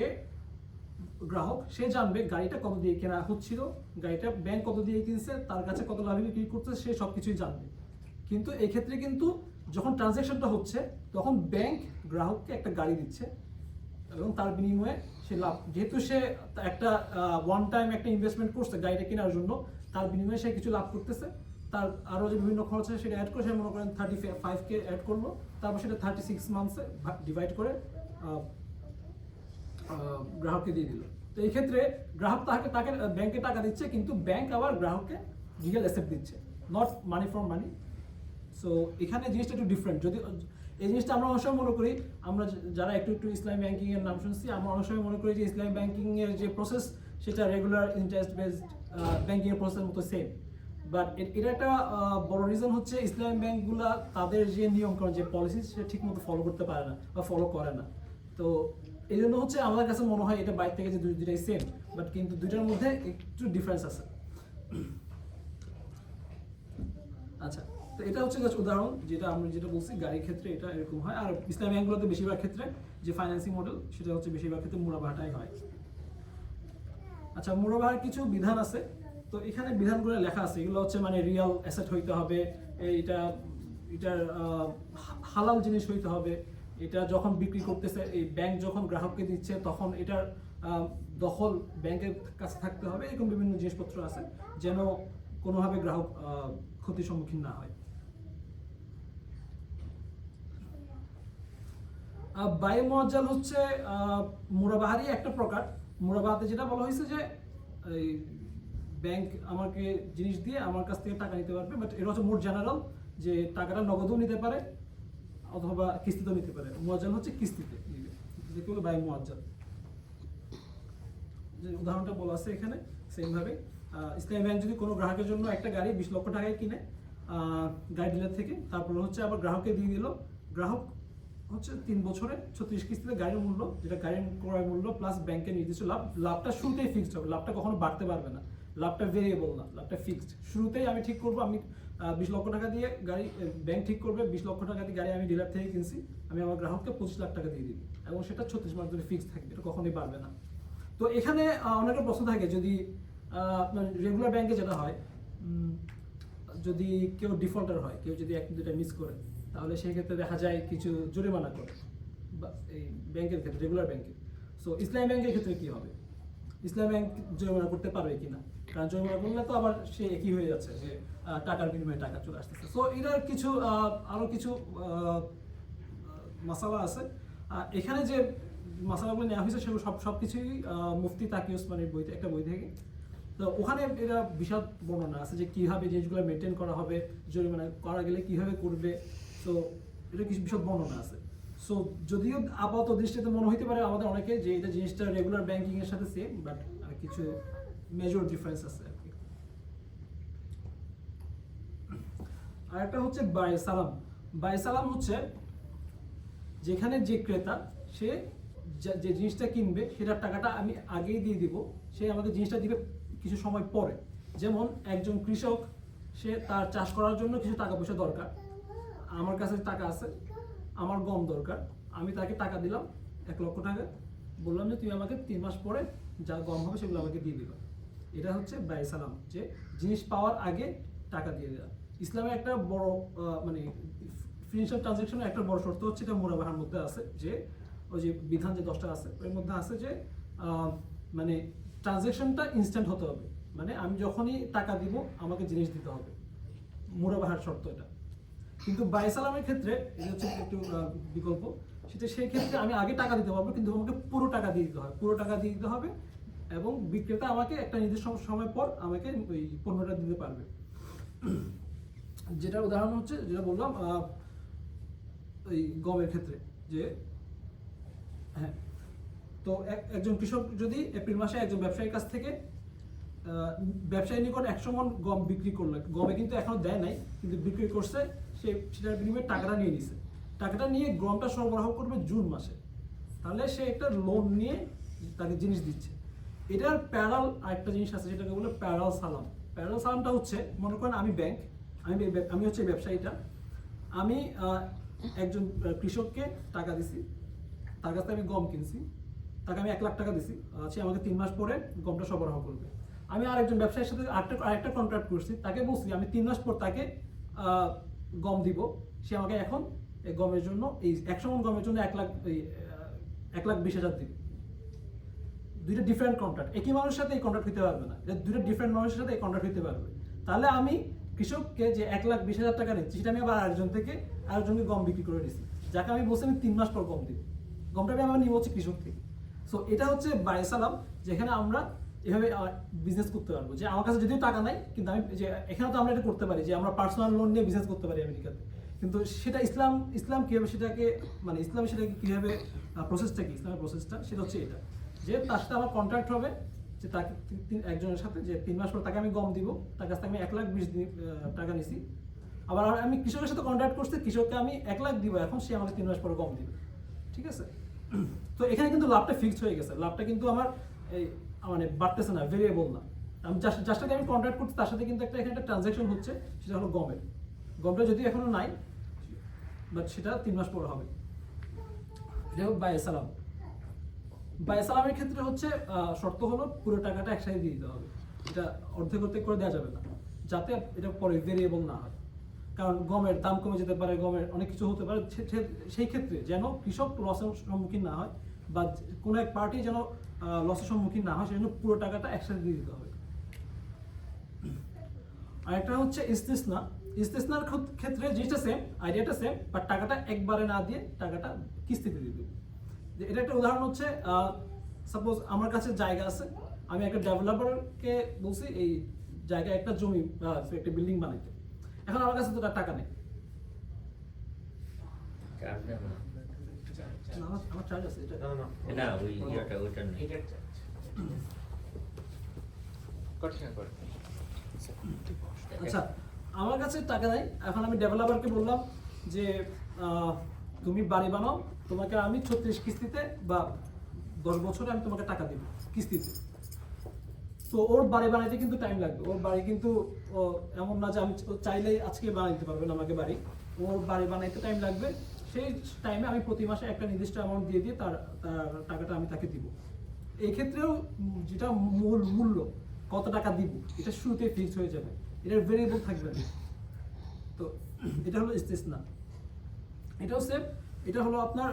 গ্রাহক, সে জানবে গাড়িটা কত দিয়ে কেনা হচ্ছিল, গাড়িটা ব্যাংক কত দিয়ে কিনছে, তার কাছে কত লাভে বিক্রি করতেছে, সে সব কিছুই জানবে। কিন্তু এই ক্ষেত্রে কিন্তু যখন ট্রানজ্যাকশনটা হচ্ছে তখন ব্যাংক গ্রাহককে একটা গাড়ি দিচ্ছে এবং তার বিনিময়ে সে লাভ, যেহেতু সে একটা ওয়ান টাইম একটা ইনভেস্টমেন্ট করছে গাড়িটা কেনার জন্য, তার বিনিময়ে সে কিছু লাভ করতেছে। তার আরও যে বিভিন্ন খরচ আছে সেটা অ্যাড করে সে মনে করেন 35K অ্যাড করলো, তারপর সেটা 36 মান্থসে ডিভাইড করে গ্রাহককে দিয়ে দিল। তো এই ক্ষেত্রে গ্রাহক তাকে ব্যাংকে টাকা দিচ্ছে, কিন্তু ব্যাংক আবার গ্রাহককে রিয়েল অ্যাসেট দিচ্ছে, not money from money. So এখানে জিনিসটা একটু ডিফারেন্ট। যদি এই জিনিসটা আমরা অনেক সময় মনে করি, আমরা যারা একটু ইসলামী ব্যাংকিং এর নাম শুনছি, আমরা অনেক সময় মনে করি যে ইসলামী ব্যাংকিং এর যে প্রসেস সেটা রেগুলার ইন্টারেস্ট বেসড ব্যাংকিং এর প্রসেসের মতো সেম। বাট এটা একটা বড় রিজন হচ্ছে ইসলামী ব্যাংকগুলা তাদের যে নিয়মকানুন, যে পলিসি, সেটা ঠিক মতো ফলো করতে পারে না বা ফলো করে না। তো এই জন্য হচ্ছে আমাদের কাছে মনে হয় এটা বাইরে থেকে যে দুইটাই সেম, বাট কিন্তু দুইটার মধ্যে একটু ডিফারেন্স আছে। আচ্ছা, তো এটা হচ্ছে উদাহরণ, যেটা বলছি গাড়ির ক্ষেত্রে এটা এরকম হয়। আর ইসলামী ব্যাংকগুলোতে বেশিরভাগ ক্ষেত্রে যে ফাইন্যান্সিং মডেল, সেটা হচ্ছে বেশিরভাগ ক্ষেত্রে মুরাবাহাটাই হয়। আচ্ছা, মুরাবাহার কিছু বিধান আছে। তো এখানে বিধানগুলো লেখা আছে, এগুলো হচ্ছে মানে রিয়েল অ্যাসেট হইতে হবে, এটার হালাল জিনিস হইতে হবে, এটা যখন বিক্রি করতেছে, এই ব্যাংক যখন গ্রাহককে দিচ্ছে তখন এটার দখল ব্যাংকের কাছে থাকতে হবে। এরকম বিভিন্ন জিনিসপত্র আছে যেন কোনোভাবে গ্রাহক ক্ষতির সম্মুখীন না হয়। বায়ে মুআজ্জাল হচ্ছে মুরাবাহারই একটা প্রকার। মুরাবাহাতে যেটা বলা হয়েছে যে এই ব্যাংক আমাকে জিনিস দিয়ে আমার কাছ থেকে টাকা নিতে পারবে, বাট এটা হচ্ছে মোর জেনারেল, যে টাকাটা নগদও নিতে পারে অথবা কিস্তিতেও নিতে পারে। মুআজ্জাল হচ্ছে কিস্তিতে নিবে, যেটা হলো বায়ে মুআজ্জাল। যে উদাহরণটা বলা আছে এখানে সেম ভাবে ইসলামী ব্যাংক যদি কোনো গ্রাহকের জন্য একটা গাড়ি 20 লক্ষ টাকায় কিনে গাড়ি ডিলার থেকে, তারপরে হচ্ছে আবার গ্রাহককে দিয়ে দিল, গ্রাহক হচ্ছে 3 বছরে 36 কিস্তিতে গাড়ির মূল্য, যেটা গাড়ির ক্রয় মূল্য প্লাস ব্যাংকের নির্দিষ্ট লাভটা শুরুতেই ফিক্সড হবে, লাভটা কখনো বাড়তে পারবে না, লাভটা ভেরিয়েবল না, লাভটা ফিক্সড। শুরুতেই আমি ঠিক করবো আমি 20 লক্ষ টাকা দিয়ে গাড়ি ব্যাংক ঠিক করবে, 20 লক্ষ টাকা দিয়ে গাড়ি আমি ডিলার থেকে কিনছি, আমি আমার গ্রাহককে 25 লাখ টাকা দিয়ে দিই, এবং সেটা 36 মাস ধরে ফিক্স থাকবে, এটা কখনোই বাড়বে না। তো এখানে অনেকের প্রশ্ন থাকে, যদি রেগুলার ব্যাংকে যেটা হয়, যদি কেউ ডিফল্টার হয়, কেউ যদি 1-2টা মিস করে, তাহলে সেই ক্ষেত্রে দেখা যায় কিছু জরিমানা করে এই ব্যাংকের ক্ষেত্রে, রেগুলার ব্যাংকে। সো ইসলামী ব্যাংকের ক্ষেত্রে কি হবে? ইসলামী ব্যাংক জরিমানা করতে পারবে কিনা? কারণ জরিমানা করলে তো আবার সে একই হয়ে যাচ্ছে, যে টাকার বিনিময়ে টাকা চলে আসতেছে। সো এটার কিছু আরও কিছু মাসালা আছে। এখানে যে মাসালাগুলো নেওয়া হয়েছে সেগুলো সব কিছুই মুফতি তাকি ওসমানীর বইতে, একটা বই থেকে। তো ওখানে এটা বিশদ বর্ণনা আছে যে কীভাবে জিনিসগুলো মেনটেন করা হবে, জরিমানা করা গেলে কীভাবে করবে। সো এটা কিছু বিশদ বর্ণনা আছে। সো যদিও আপাতত দৃষ্টিতে মনে হইতে পারে আমাদের অনেকে যে এটা জিনিসটা রেগুলার ব্যাংকিংয়ের সাথে সেম, বাট কিছু মেজর ডিফারেন্স আছে আর কি। আর একটা হচ্ছে বায়ে সালাম। বায়ে সালাম হচ্ছে যেখানে যে ক্রেতা সে যে জিনিসটা কিনবে সেটার টাকাটা আমি আগেই দিয়ে দিব, সে আমাকে জিনিসটা দিবে কিছু সময় পরে। যেমন একজন কৃষক, সে তার চাষ করার জন্য কিছু টাকা পয়সা দরকার, আমার কাছে টাকা আছে, আমার গম দরকার, আমি তাকে টাকা দিলাম 1 লক্ষ টাকা, বললাম যে তুই আমাকে 3 মাস পরে যা গম হবে সেগুলো আমাকে দিয়ে দিবা। এটা হচ্ছে বায়ে সালাম, যে জিনিস পাওয়ার আগে টাকা দিয়ে দেওয়া। ইসলামে একটা বড় মানে ফিনান্সিয়াল ট্রানজাকশনের একটা বড় শর্ত হচ্ছে, এটা মুরাবাহার মধ্যে আছে, যে ওই যে বিধান যে 10টা আছে এর মধ্যে আছে যে মানে ট্রানজাকশনটা ইনস্ট্যান্ট হতে হবে, মানে আমি যখনই টাকা দিব আমাকে জিনিস দিতে হবে, মুরাবাহার শর্ত এটা। কিন্তু বায়ে সালামের ক্ষেত্রে এটা হচ্ছে একটু বিকল্প, সেটা সেই ক্ষেত্রে আমি আগে টাকা দিতে পারবো, কিন্তু আমাকে পুরো টাকা দিয়ে দিতে হবে, পুরো টাকা দিয়ে দিতে হবে, এবং বিক্রেতা আমাকে একটা নির্দিষ্ট সময় পর আমাকে ওই পণ্যটা দিতে পারবে। যেটার উদাহরণ হচ্ছে, যেটা বললাম ওই গমের ক্ষেত্রে, যে হ্যাঁ, তো একজন কৃষক যদি এপ্রিল মাসে একজন ব্যবসায়ীর কাছ থেকে ব্যবসায়ী নিকট 100 মণ গম বিক্রি করলো, গমে কিন্তু এখনো দেয় নাই, কিন্তু বিক্রি করছে, সে সেটার বিনিময়ে টাকাটা নিয়ে নিছে, টাকাটা নিয়ে গমটা সরবরাহ করবে জুন মাসে, তাহলে সে একটা লোন নিয়ে তাকে জিনিস দিচ্ছে। এটার প্যারাল আরেকটা জিনিস আছে, যেটাকে বলে প্যারাল সালাম। প্যারাল সালামটা হচ্ছে, মনে করেন আমি ব্যাংক, আমি হচ্ছে ব্যবসায়ীটা, আমি একজন কৃষককে টাকা দিছি, তার কাছ থেকে আমি গম কিনছি, তাকে আমি 1 লাখ টাকা দিছি, সে আমাকে 3 মাস পরে গমটা সরবরাহ করবে। আমি আরেকজন ব্যবসায়ীর সাথে আরেকটা কন্ট্রাক্ট করছি, তাকে বলছি আমি 3 মাস পর তাকে গম দিব, সে আমাকে এখন এই গমের জন্য, এই 100 মণ গমের জন্য 1,20,000 দিবে। দুইটা ডিফারেন্ট কন্ট্রাক্ট, একই মানুষের সাথে এই কন্ট্রাক্ট হতে পারবে না, এটা দুইটা ডিফারেন্ট মানুষের সাথে এই কন্ট্রাক্ট হতে পারবে। তাহলে আমি কৃষককে যে 1,20,000 টাকা নিচ্ছি, সেটা আমি আবার আরেকজনকে গম বিক্রি করে দিচ্ছি, যাকে আমি বলছি আমি 3 মাস পর গম দিব, গমটা আমি আমার নিব হচ্ছে কৃষক থেকে। সো এটা হচ্ছে বায়ে সালাম, যেখানে আমরা এভাবে বিজনেস করতে পারবো, যে আমার কাছে যদিও টাকা নাই, কিন্তু আমি যে এখানে তো আমরা এটা করতে পারি, যে আমরা পার্সোনাল লোন নিয়ে বিজনেস করতে পারি আমেরিকাতে, কিন্তু সেটা ইসলাম কীভাবে সেটাকে, মানে ইসলামে সেটাকে কীভাবে প্রসেসটা কি, ইসলামের প্রসেসটা সেটা হচ্ছে এটা, যে তার সাথে আমার কন্ট্রাক্ট হবে, যে তাকে একজনের সাথে, যে 3 মাস পর তাকে আমি গম দিব, তার কাছ থেকে আমি 1,20,000 টাকা নিছি, আবার আমি কৃষকের সাথে কন্ট্রাক্ট করছি, কৃষককে আমি 1 লাখ দিব, এখন সে আমাকে 3 মাস পরে গম দিবে, ঠিক আছে। তো এখানে কিন্তু লাভটা ফিক্সড হয়ে গেছে, লাভটা কিন্তু আমার এই মানে বাড়তেছে না, ভেরিয়েবল না। আমি যার সাথে আমি কন্ট্রাক্ট করছি তার সাথে কিন্তু এখানে একটা ট্রানজাকশন হচ্ছে, সেটা হলো গমটা যদি এখনো নাই, বাট সেটা 3 মাস পরে হবে। এটা হোক বায়ে সালাম। বায়ে সালামের ক্ষেত্রে হচ্ছে শর্ত হলো পুরো টাকাটা একসাথে দিয়ে দিতে হবে, এটা অর্ধেক করে দেওয়া যাবে না, যাতে এটা পরে ভেরিয়েবল না হয়। কারণ গমের দাম কমে যেতে পারে, গমের অনেক কিছু হতে পারে, সেই ক্ষেত্রে যেন কৃষক লসের সম্মুখীন না হয়, বা কোনো এক পার্টি যেন লসের সম্মুখীন না হয়, সেজন্য পুরো টাকাটা একসাথে দিয়ে দিতে হবে। আর একটা হচ্ছে ইস্তিসনার ক্ষেত্রে জিনিসটা সেম, আইডিয়াটা সেম, বাট টাকাটা একবারে না দিয়ে টাকাটা কিস্তিতে দিয়ে দেবে। এটা একটা উদাহরণ হচ্ছে, সাপোজ আমার কাছে জায়গা আছে, আমি একটা ডেভেলপারকে বলছি এই জায়গায় একটা জমি একটা বিল্ডিং বানাইতে, এখন আমার কাছে তো টাকা নেই, আমার চার্জ আছে, এটা না ওই ওইটা নেই। আচ্ছা, আমার কাছে টাকা নাই, এখন আমি ডেভেলপারকে বললাম যে তুমি বাড়ি বানাও, তোমাকে আমি 36 কিস্তিতে বা 10 বছরে আমি তোমাকে টাকা দিব কিস্তিতে। সো ওর বাড়ি বানাইতে কিন্তু টাইম লাগবে, ওর বাড়ি কিন্তু এমন না যে আমি চাইলেই আজকে বানাই দিতে পারবেন আমাকে বাড়ি, ওর বাড়ি বানাইতে টাইম লাগবে। সেই টাইমে আমি প্রতি মাসে একটা নির্দিষ্ট অ্যামাউন্ট দিয়ে দিয়ে তার তার টাকাটা আমি তাকে দিব। এই ক্ষেত্রেও যেটা মূল্য কত টাকা দিব এটা শুরুতে ফিক্স হয়ে যাবে, এটার ভেরিয়েবল থাকবে না। তো এটা হলো ইস্তিসনা। এটাও সেম, এটা হলো আপনার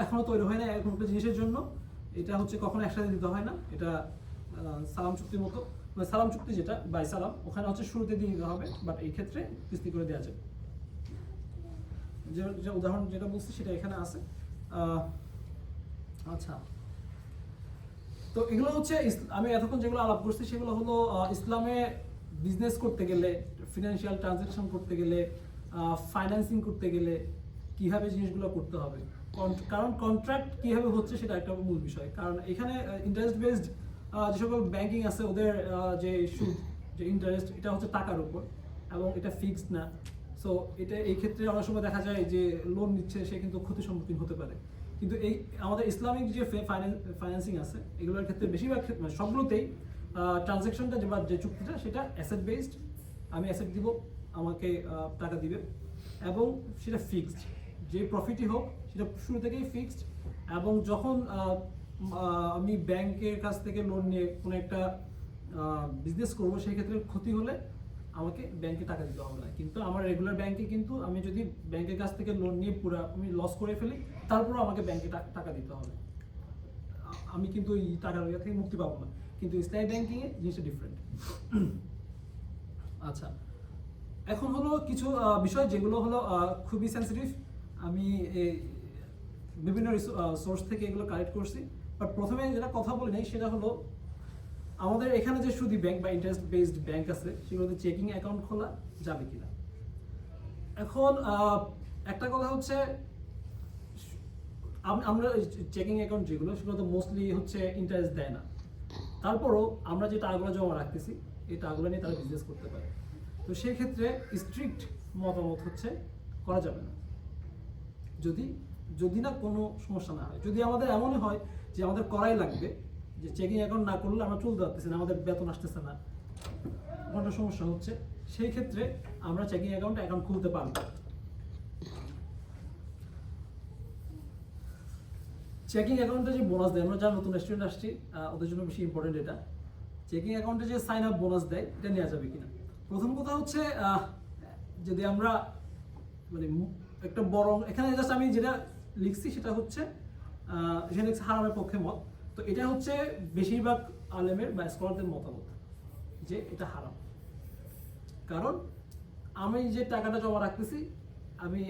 এখনো তৈরি হয় না এরকম একটা জিনিসের জন্য, এটা হচ্ছে কখনো একসাথে দিতে হয় না। এটা সালাম চুক্তির মতো, মানে সালাম চুক্তি যেটা বাই সালাম, ওখানে হচ্ছে শুরুতে দিয়ে দিতে হবে, বাট এই ক্ষেত্রে কিস্তি করে দেওয়া যাবে। যে উদাহরণ যেটা বলছি সেটা এখানে আছে। আচ্ছা, তো এগুলো হচ্ছে আমি এতক্ষণ যেগুলো আলাপ করছি সেগুলো হলো ইসলামে বিজনেস করতে গেলে, ফিনান্সিয়াল ট্রানজাকশন করতে গেলে, ফাইন্যান্সিং করতে গেলে কিভাবে জিনিসগুলো করতে হবে। কারণ কন্ট্রাক্ট কিভাবে হচ্ছে সেটা একটা মূল বিষয়। কারণ এখানে ইন্টারেস্ট বেসড যে সকল ব্যাংকিং আছে ওদের যে সুদ, যে ইন্টারেস্ট, এটা হচ্ছে টাকার উপর এবং এটা ফিক্সড না। সো এটা এই ক্ষেত্রে অনেক সময় দেখা যায় যে লোন নিচ্ছে সে কিন্তু ক্ষতির সম্মুখীন হতে পারে। কিন্তু এই আমাদের ইসলামিক যে ফাইন্যান্সিং আছে এগুলোর ক্ষেত্রে বেশিরভাগ মানে সবগুলোতেই ট্রানজ্যাকশনটা বা যে চুক্তিটা সেটা অ্যাসেট বেসড। আমি অ্যাসেট দিব, আমাকে টাকা দিবে, এবং সেটা ফিক্সড। যে প্রফিটই হোক সেটা শুরু থেকেই ফিক্সড। এবং যখন আমি ব্যাংকের কাছ থেকে লোন নিয়ে কোনো একটা বিজনেস করবো সেই ক্ষেত্রে ক্ষতি হলে আমাকে ব্যাংকে টাকা দিতে হবে না। কিন্তু আমার রেগুলার ব্যাংকে কিন্তু আমি যদি ব্যাংকের কাছ থেকে লোন নিয়ে পুরো আমি লস করে ফেলি তারপরও আমাকে ব্যাংকে টাকা দিতে হবে, আমি কিন্তু এই টাকার থেকে মুক্তি পাবো না। কিন্তু ইসলামী ব্যাংকিংয়ে জিনিসটা ডিফারেন্ট। আচ্ছা, এখন হলো কিছু বিষয় যেগুলো হলো খুবই সেন্সিটিভ। আমি বিভিন্ন সোর্স থেকে এগুলো কালেক্ট করছি, বাট প্রথমে যেটা কথা বলি নাই সেটা হলো আমাদের এখানে যে সুদী ব্যাংক বা ইন্টারেস্ট বেসড ব্যাংক আছে সেগুলোতে চেকিং অ্যাকাউন্ট খোলা যাবে কিনা। এখন একটা কথা হচ্ছে আমরা চেকিং অ্যাকাউন্ট যেগুলো সেগুলো তো মোস্টলি হচ্ছে ইন্টারেস্ট দেয় না, তারপরও আমরা যে টাকাগুলো জমা রাখতেছি এই টাকাগুলো নিয়ে তারা বিজনেস করতে পারে। তো সেই ক্ষেত্রে স্ট্রিক্ট মতামত হচ্ছে করা যাবে না, যদি না কোনো সমস্যা না হয়। যদি আমাদের এমনই হয় যে আমাদের করাই লাগবে, যে চেকিং অ্যাকাউন্ট না করলে আমরা চলতে পারতেছি না, আমাদের বেতন আসতেছে না, কোনো সমস্যা হচ্ছে, সেই ক্ষেত্রে আমরা চেকিং অ্যাকাউন্ট খুলতে পারবো। চেকিং অ্যাকাউন্টে যে বোনাস দেয়, আমরা যারা নতুন রেস্টুরেন্ট আসছি ওদের জন্য বেশি ইম্পর্টেন্ট এটা। চেকিং অ্যাকাউন্টে যে সাইন আপ বোনাস দেয় এটা নেওয়া যাবে কিনা। প্রথম কথা হচ্ছে যদি আমরা মানে একটা বড়, এখানে জাস্ট আমি যেটা লিখছি সেটা হচ্ছে এখানে লিখছি হারামের পক্ষে মত। তো এটা হচ্ছে বেশিরভাগ আলেমের বা স্কলারদের মতামত যে এটা হারাম। কারণ আমি যে টাকাটা জমা রাখতেছি, আমি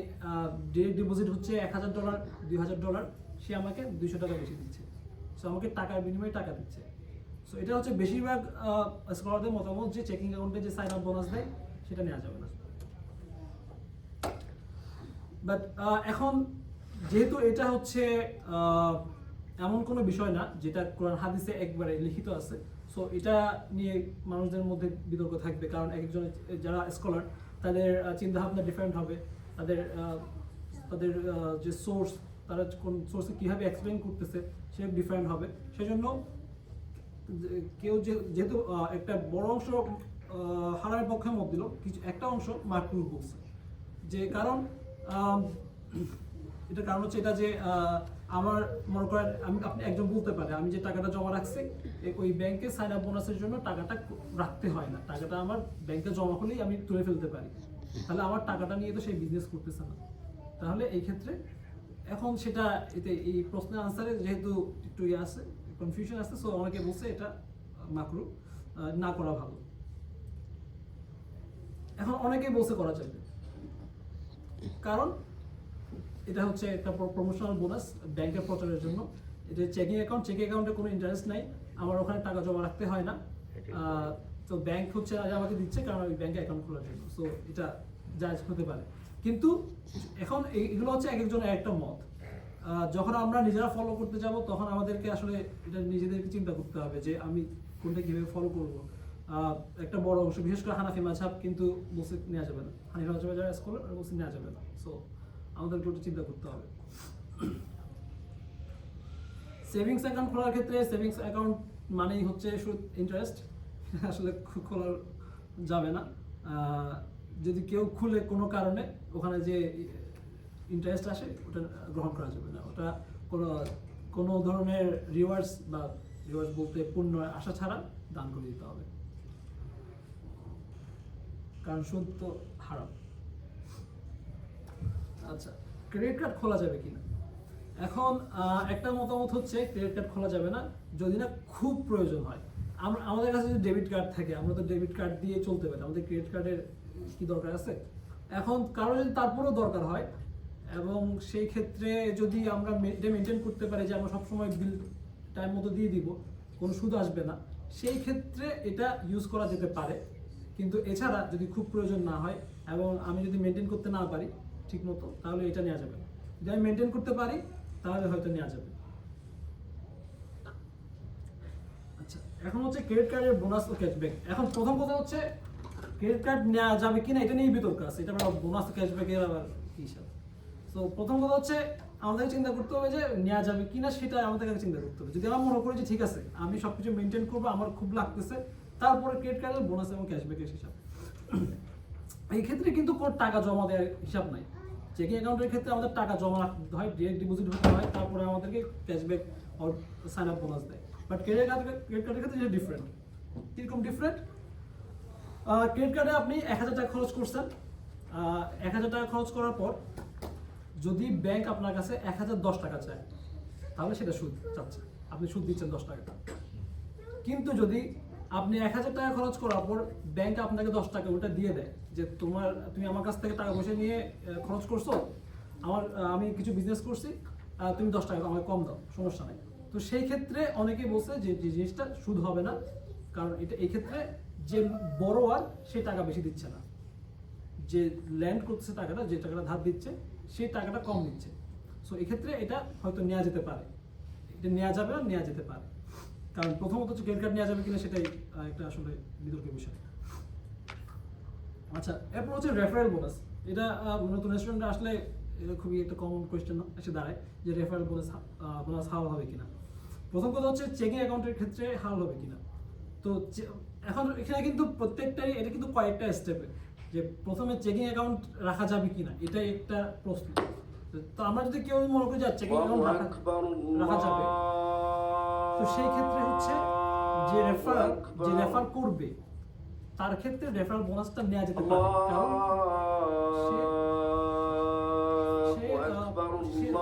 ডিরেক্ট ডিপোজিট হচ্ছে $1000 $2000, সে আমাকে $200 বেশি দিচ্ছে, সো আমাকে টাকার বিনিময়ে টাকা দিচ্ছে। সো এটা হচ্ছে বেশিরভাগ স্কলারদের মতামত যে চেকিং অ্যাকাউন্টে যে সাইন আপ বোনাস দেয় সেটা নেওয়া যাবে না। বাট এখন যেহেতু এটা হচ্ছে এমন কোনো বিষয় না যেটা কোরআন হাদিসে একবারে লিখিত আছে, সো এটা নিয়ে মানুষদের মধ্যে বিতর্ক থাকবে। কারণ একজন যারা স্কলার তাদের চিন্তাভাবনা ডিফারেন্ট হবে, তাদের তাদের যে সোর্স, তারা কোন সোর্সে কীভাবে এক্সপ্লেন করতেছে সেটা ডিফারেন্ট হবে। সেজন্য কেউ যেহেতু একটা বড় অংশ হারামের পক্ষে মত দিল, কিছু একটা অংশ মাকরুহ বলছে। যে কারণ এটার কারণ হচ্ছে এটা যে আমার মনে করেন আপনি একজন বলতে পারে আমি যে টাকাটা জমা রাখছি ওই ব্যাংকে সাইন আপ বোনাসের জন্য টাকাটা রাখতে হয় না, টাকাটা আমার ব্যাংকে জমা হলেই আমি তুলে ফেলতে পারি, তাহলে আমার টাকাটা নিয়ে তো সেই বিজনেস করতেছে না। তাহলে এই ক্ষেত্রে এখন সেটা এতে এই প্রশ্নের আনসারে যেহেতু একটু ইয়ে আছে, কনফিউশন আছে, সো অনেকে বলছে এটা মাকরুহ, না করা ভালো। এখন অনেকেই বলছে করা যাবে, কারণ এটা হচ্ছে একটা প্রমোশনাল বোনাস ব্যাংকের প্রচারের জন্য। এটা চেকিং অ্যাকাউন্টে কোনো ইন্টারেস্ট নাই, আমার ওখানে টাকা জমা রাখতে হয় না। তো ব্যাংক হচ্ছে আমাকে দিচ্ছে কারণ ওই ব্যাংকে অ্যাকাউন্ট খোলার জন্য, সো এটা জায়েজ হতে পারে। কিন্তু এখন এগুলো হচ্ছে এক একজনের একটা মত। যখন আমরা নিজেরা ফলো করতে যাব তখন আমাদেরকে আসলে এটা নিজেদেরকে চিন্তা করতে হবে যে আমি কোনটা কীভাবে ফলো করবো। একটা বড় অংশ বিশেষ করে হানাফি মাযহাব কিন্তু বলছে নেওয়া যাবে না, হানাফি মাযহাবের যারা স্কলার বলছে নেওয়া যাবে না। সো আমাদেরকে ওটা চিন্তা করতে হবে। সেভিংস অ্যাকাউন্ট খোলার ক্ষেত্রে সেভিংস অ্যাকাউন্ট মানেই হচ্ছে সুদ ইন্টারেস্ট, আসলে খোলা যাবে না। যদি কেউ খুলে কোনো কারণে ওখানে যে ইন্টারেস্ট আসে ওটা গ্রহণ করা যাবে না, ওটা কোনো কোনো ধরনের রিওয়ার্ডস বলতে পূর্ণ আশা ছাড়া দান করে দিতে হবে, কারণ সুদ তো হারাম। আচ্ছা, ক্রেডিট কার্ড খোলা যাবে কিনা? এখন একটা মতামত হচ্ছে ক্রেডিট কার্ড খোলা যাবে না যদি না খুব প্রয়োজন হয়। আমাদের কাছে যদি ডেবিট কার্ড থাকে আমরা তো ডেবিট কার্ড দিয়ে চলতে পারি, আমাদের ক্রেডিট কার্ডের কি দরকার আছে? এখন কারো যদি তারপরেও দরকার হয় এবং সেই ক্ষেত্রে যদি আমরা এটা মেনটেন করতে পারি যে আমরা সবসময় বিল টাইম মতো দিয়ে দিব, কোনো সুদ আসবে না, সেই ক্ষেত্রে এটা ইউজ করা যেতে পারে। কিন্তু এছাড়া যদি খুব প্রয়োজন না হয় এবং আমি যদি মেনটেন করতে না পারি ঠিক মতো, তাহলে এটা নেওয়া যাবে না। যদি আমি মেনটেন করতে পারি তাহলে হয়তো নেওয়া যাবে। আচ্ছা, এখন হচ্ছে ক্রেডিট কার্ডের বোনাস ও ক্যাশব্যাক। এখন প্রথম কথা হচ্ছে ক্রেডিট কার্ড নেওয়া যাবে কিনা এটা নিয়েই বিতর্ক আছে, এটা আবার বোনাস ক্যাশব্যাকের আবার কি হিসাব। তো প্রথম কথা হচ্ছে আমাদেরকে চিন্তা করতে হবে যে নেওয়া যাবে কিনা, সেটা আমাদেরকে চিন্তা করতে হবে। যদি আমরা মনে করি যে ঠিক আছে আমি সবকিছু মেনটেন করবো, আমার খুব লাগতেছে, তারপরে ক্রেডিট কার্ডের বোনাস এবং ক্যাশব্যাকের হিসাব। এই ক্ষেত্রে কিন্তু কোনো টাকা জমা দেওয়ার হিসাব নাই। চেকিং অ্যাকাউন্টের ক্ষেত্রে আমাদের টাকা জমা রাখতে হয়, ডিরেক্ট ডিপোজিট হতে হয়, তারপরে আমাদেরকে ক্যাশব্যাক আর সাইন আপ বোনাস দেয়। বাট ক্রেডিট কার্ডের ক্ষেত্রে যেটা ডিফারেন্ট। কীরকম ডিফারেন্ট? ক্রেডিট কার্ডে আপনি 1000 টাকা খরচ করছেন, 1000 টাকা খরচ করার পর যদি ব্যাংক আপনার কাছে 1010 টাকা চায় তাহলে সেটা সুদ চাচ্ছে, আপনি সুদ দিচ্ছেন 10 টাকা। কিন্তু যদি আপনি 1000 টাকা খরচ করার পর ব্যাংক আপনাকে 10 টাকা ওটা দিয়ে দেয় যে তুমি আমার কাছ থেকে টাকা পয়সা নিয়ে খরচ করছো, আমি কিছু বিজনেস করছি, তুমি 10 টাকা আমাকে কম দাও, সমস্যা নেই। তো সেই ক্ষেত্রে অনেকেই বলছে যে জিনিসটা সুদ হবে না, কারণ এই ক্ষেত্রে যে বড়োয়ার সে টাকা বেশি দিচ্ছে না, যে ল্যান্ড করতেছে টাকাটা, যে টাকাটা ধার দিচ্ছে সেই টাকাটা কম দিচ্ছে। সো এক্ষেত্রে এটা হয়তো নেওয়া যেতে পারে, এটা নেওয়া যাবে না, নেওয়া যেতে পারে। কারণ প্রথমত হচ্ছে ক্রেডিট কার্ড নেওয়া যাবে কিনা সেটাই একটা আসলে বিতর্কের বিষয়। আচ্ছা, এরপর হচ্ছে রেফারেল বোনাস। এটা নতুন রেস্টুরেন্টে আসলে এটা খুবই একটা কমন কোয়েশ্চেন এসে দাঁড়ায় যে রেফারেল বোনাস হাল হবে কিনা। প্রথম কথা হচ্ছে চেকিং অ্যাকাউন্টের ক্ষেত্রে হাল হবে কিনা। তো এখন এখানে কিন্তু প্রত্যেকটাই এটা কিন্তু কয়েকটা স্টেপে, যে প্রথমে চেকিং অ্যাকাউন্ট রাখা যাবে কিনা এটাই একটা প্রশ্ন। তো আমরা যদি কেউ মনে করি যে চেকিং অ্যাকাউন্ট রাখা যাবে, তো সেই ক্ষেত্রে হচ্ছে যে রেফার করবে তার ক্ষেত্রে রেফারেল বোনাসটা নেওয়া যেতে পারে, কারণ সে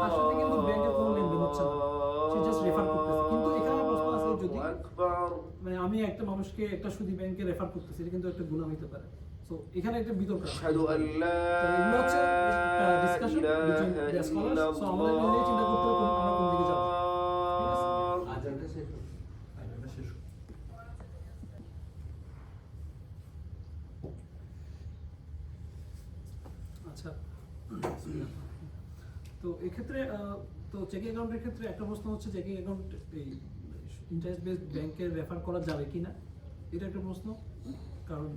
আসলে কিন্তু ব্যাংকের কোনো লেনদেন হচ্ছে না, সে জাস্ট রেফার করতেছে। কিন্তু এখানে প্রশ্ন আছে, যদি মানে আমি একটা মানুষকে একটা সুদী ব্যাংকে রেফার করতেছি, এটা কিন্তু একটা গুনাহ হতে পারে। সো এখানে একটা বিতর্ক আছে। এগুলো হচ্ছে ডিসকাশন বিটুইন দ্য স্কলারস। সো আমাদের নিজেই চিন্তা করতে হবে আমরা কোন দিকে যাব। ঠিক আছে, আজানটা শেষ হোক। আচ্ছা, তো এক্ষেত্রে তো চেকিং অ্যাকাউন্টের ক্ষেত্রে একটা প্রশ্ন হচ্ছে চেকিং অ্যাকাউন্ট এই ইন্টারেস্ট বেসড ব্যাংকে রেফার করা যাবে কিনা, এটা একটা প্রশ্ন। কারণ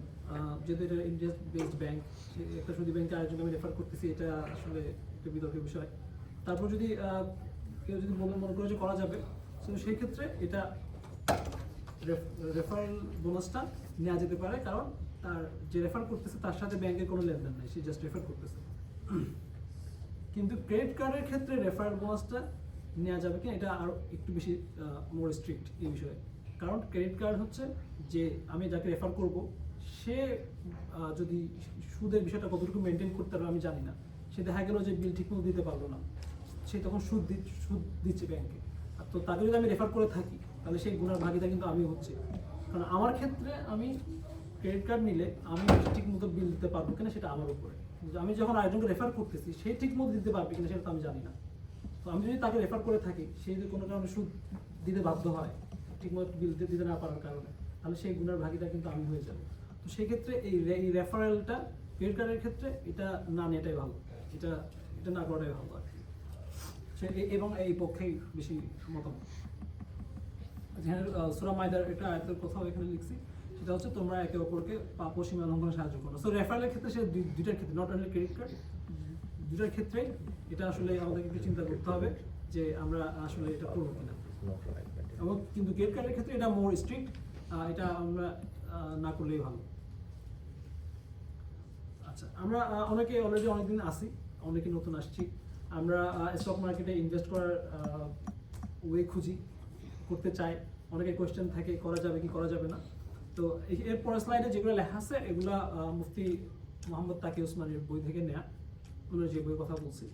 যেহেতু এটা ইন্টারেস্ট বেসড ব্যাংক, একটা সুদী ব্যাংকে আরেকজনকে আমি রেফার করতেছি, এটা আসলে একটা বিতর্কের বিষয়। তারপর যদি কেউ যদি মনে করে যে করা যাবে, তো সেই ক্ষেত্রে এটা রেফারেল বোনাসটা নেওয়া যেতে পারে, কারণ তার যে রেফার করতেছে তার সাথে ব্যাংকের কোনো লেনদেন নেই, সে জাস্ট রেফার করতেছে। কিন্তু ক্রেডিট কার্ডের ক্ষেত্রে রেফারেল বোনাসটা নেওয়া যাবে কিনা এটা আরও একটু বেশি মোর স্ট্রিক্ট এই বিষয়ে। কারণ ক্রেডিট কার্ড হচ্ছে যে আমি যাকে রেফার করব সে যদি সুদের বিষয়টা কতটুকু মেনটেন করতে পারবে আমি জানি না, সে দেখা গেল যে বিল ঠিকমতো দিতে পারলো না, সে তখন সুদ দিচ্ছে ব্যাংকে। তো তাকে যদি আমি রেফার করে থাকি তাহলে সেই গুণার ভাগিদার কিন্তু আমি হচ্ছে। কারণ আমার ক্ষেত্রে আমি ক্রেডিট কার্ড নিলে আমি ঠিকমতো বিল দিতে পারবো কিনা সেটা আমার উপরে। আমি যখন আরেকজনকে রেফার করতেছি সে ঠিকমতো দিতে পারবে কিনা সেটা তো আমি জানি না। তো আমি যদি তাকে রেফার করে থাকি, সে যদি কোনো কারণে সুদ দিতে বাধ্য হয় ঠিকমতো বিল দিতে না পারার কারণে, তাহলে সেই গুণার ভাগিদার কিন্তু আমি হয়ে যাবো। তো সেই ক্ষেত্রে এই রেফারেলটা ক্রেডিট কার্ডের ক্ষেত্রে এটা না নেওয়াটাই ভালো, এটা না করাটাই ভালো আর কি। এবং এই পক্ষেই বেশি মতামত। যেখানে সূরা মাইদার একটা আয়াতের কথাও এখানে লিখছি, সেটা হচ্ছে তোমরা একে অপরকে পাপ ও সীমা লঙ্ঘনে সাহায্য করো। সো রেফারেলের ক্ষেত্রে সে দুইটার ক্ষেত্রে, নট অনলি ক্রেডিট কার্ড, দুটার ক্ষেত্রেই এটা আসলে আমাদেরকে একটু চিন্তা করতে হবে যে আমরা আসলে এটা করবো কিনা। এবং কিন্তু ক্রেডিট কার্ডের ক্ষেত্রে এটা মোর স্ট্রিক্ট, এটা আমরা না করলেই ভালো। আচ্ছা, আমরা অনেকে অলরেডি অনেকদিন আসি, অনেকে নতুন আসছি, আমরা স্টক মার্কেটে ইনভেস্ট করার ওয়ে খুঁজি, করতে চাই, অনেকে কোয়েশ্চেন থাকে করা যাবে কি করা যাবে না। তো এর পরের স্লাইডে যেগুলো লেখা আছে এগুলা মুফতি মোহাম্মদ তাকি ওসমানের বই থেকে নেয়া, ওনার যে বইয়ের কথা বলছি।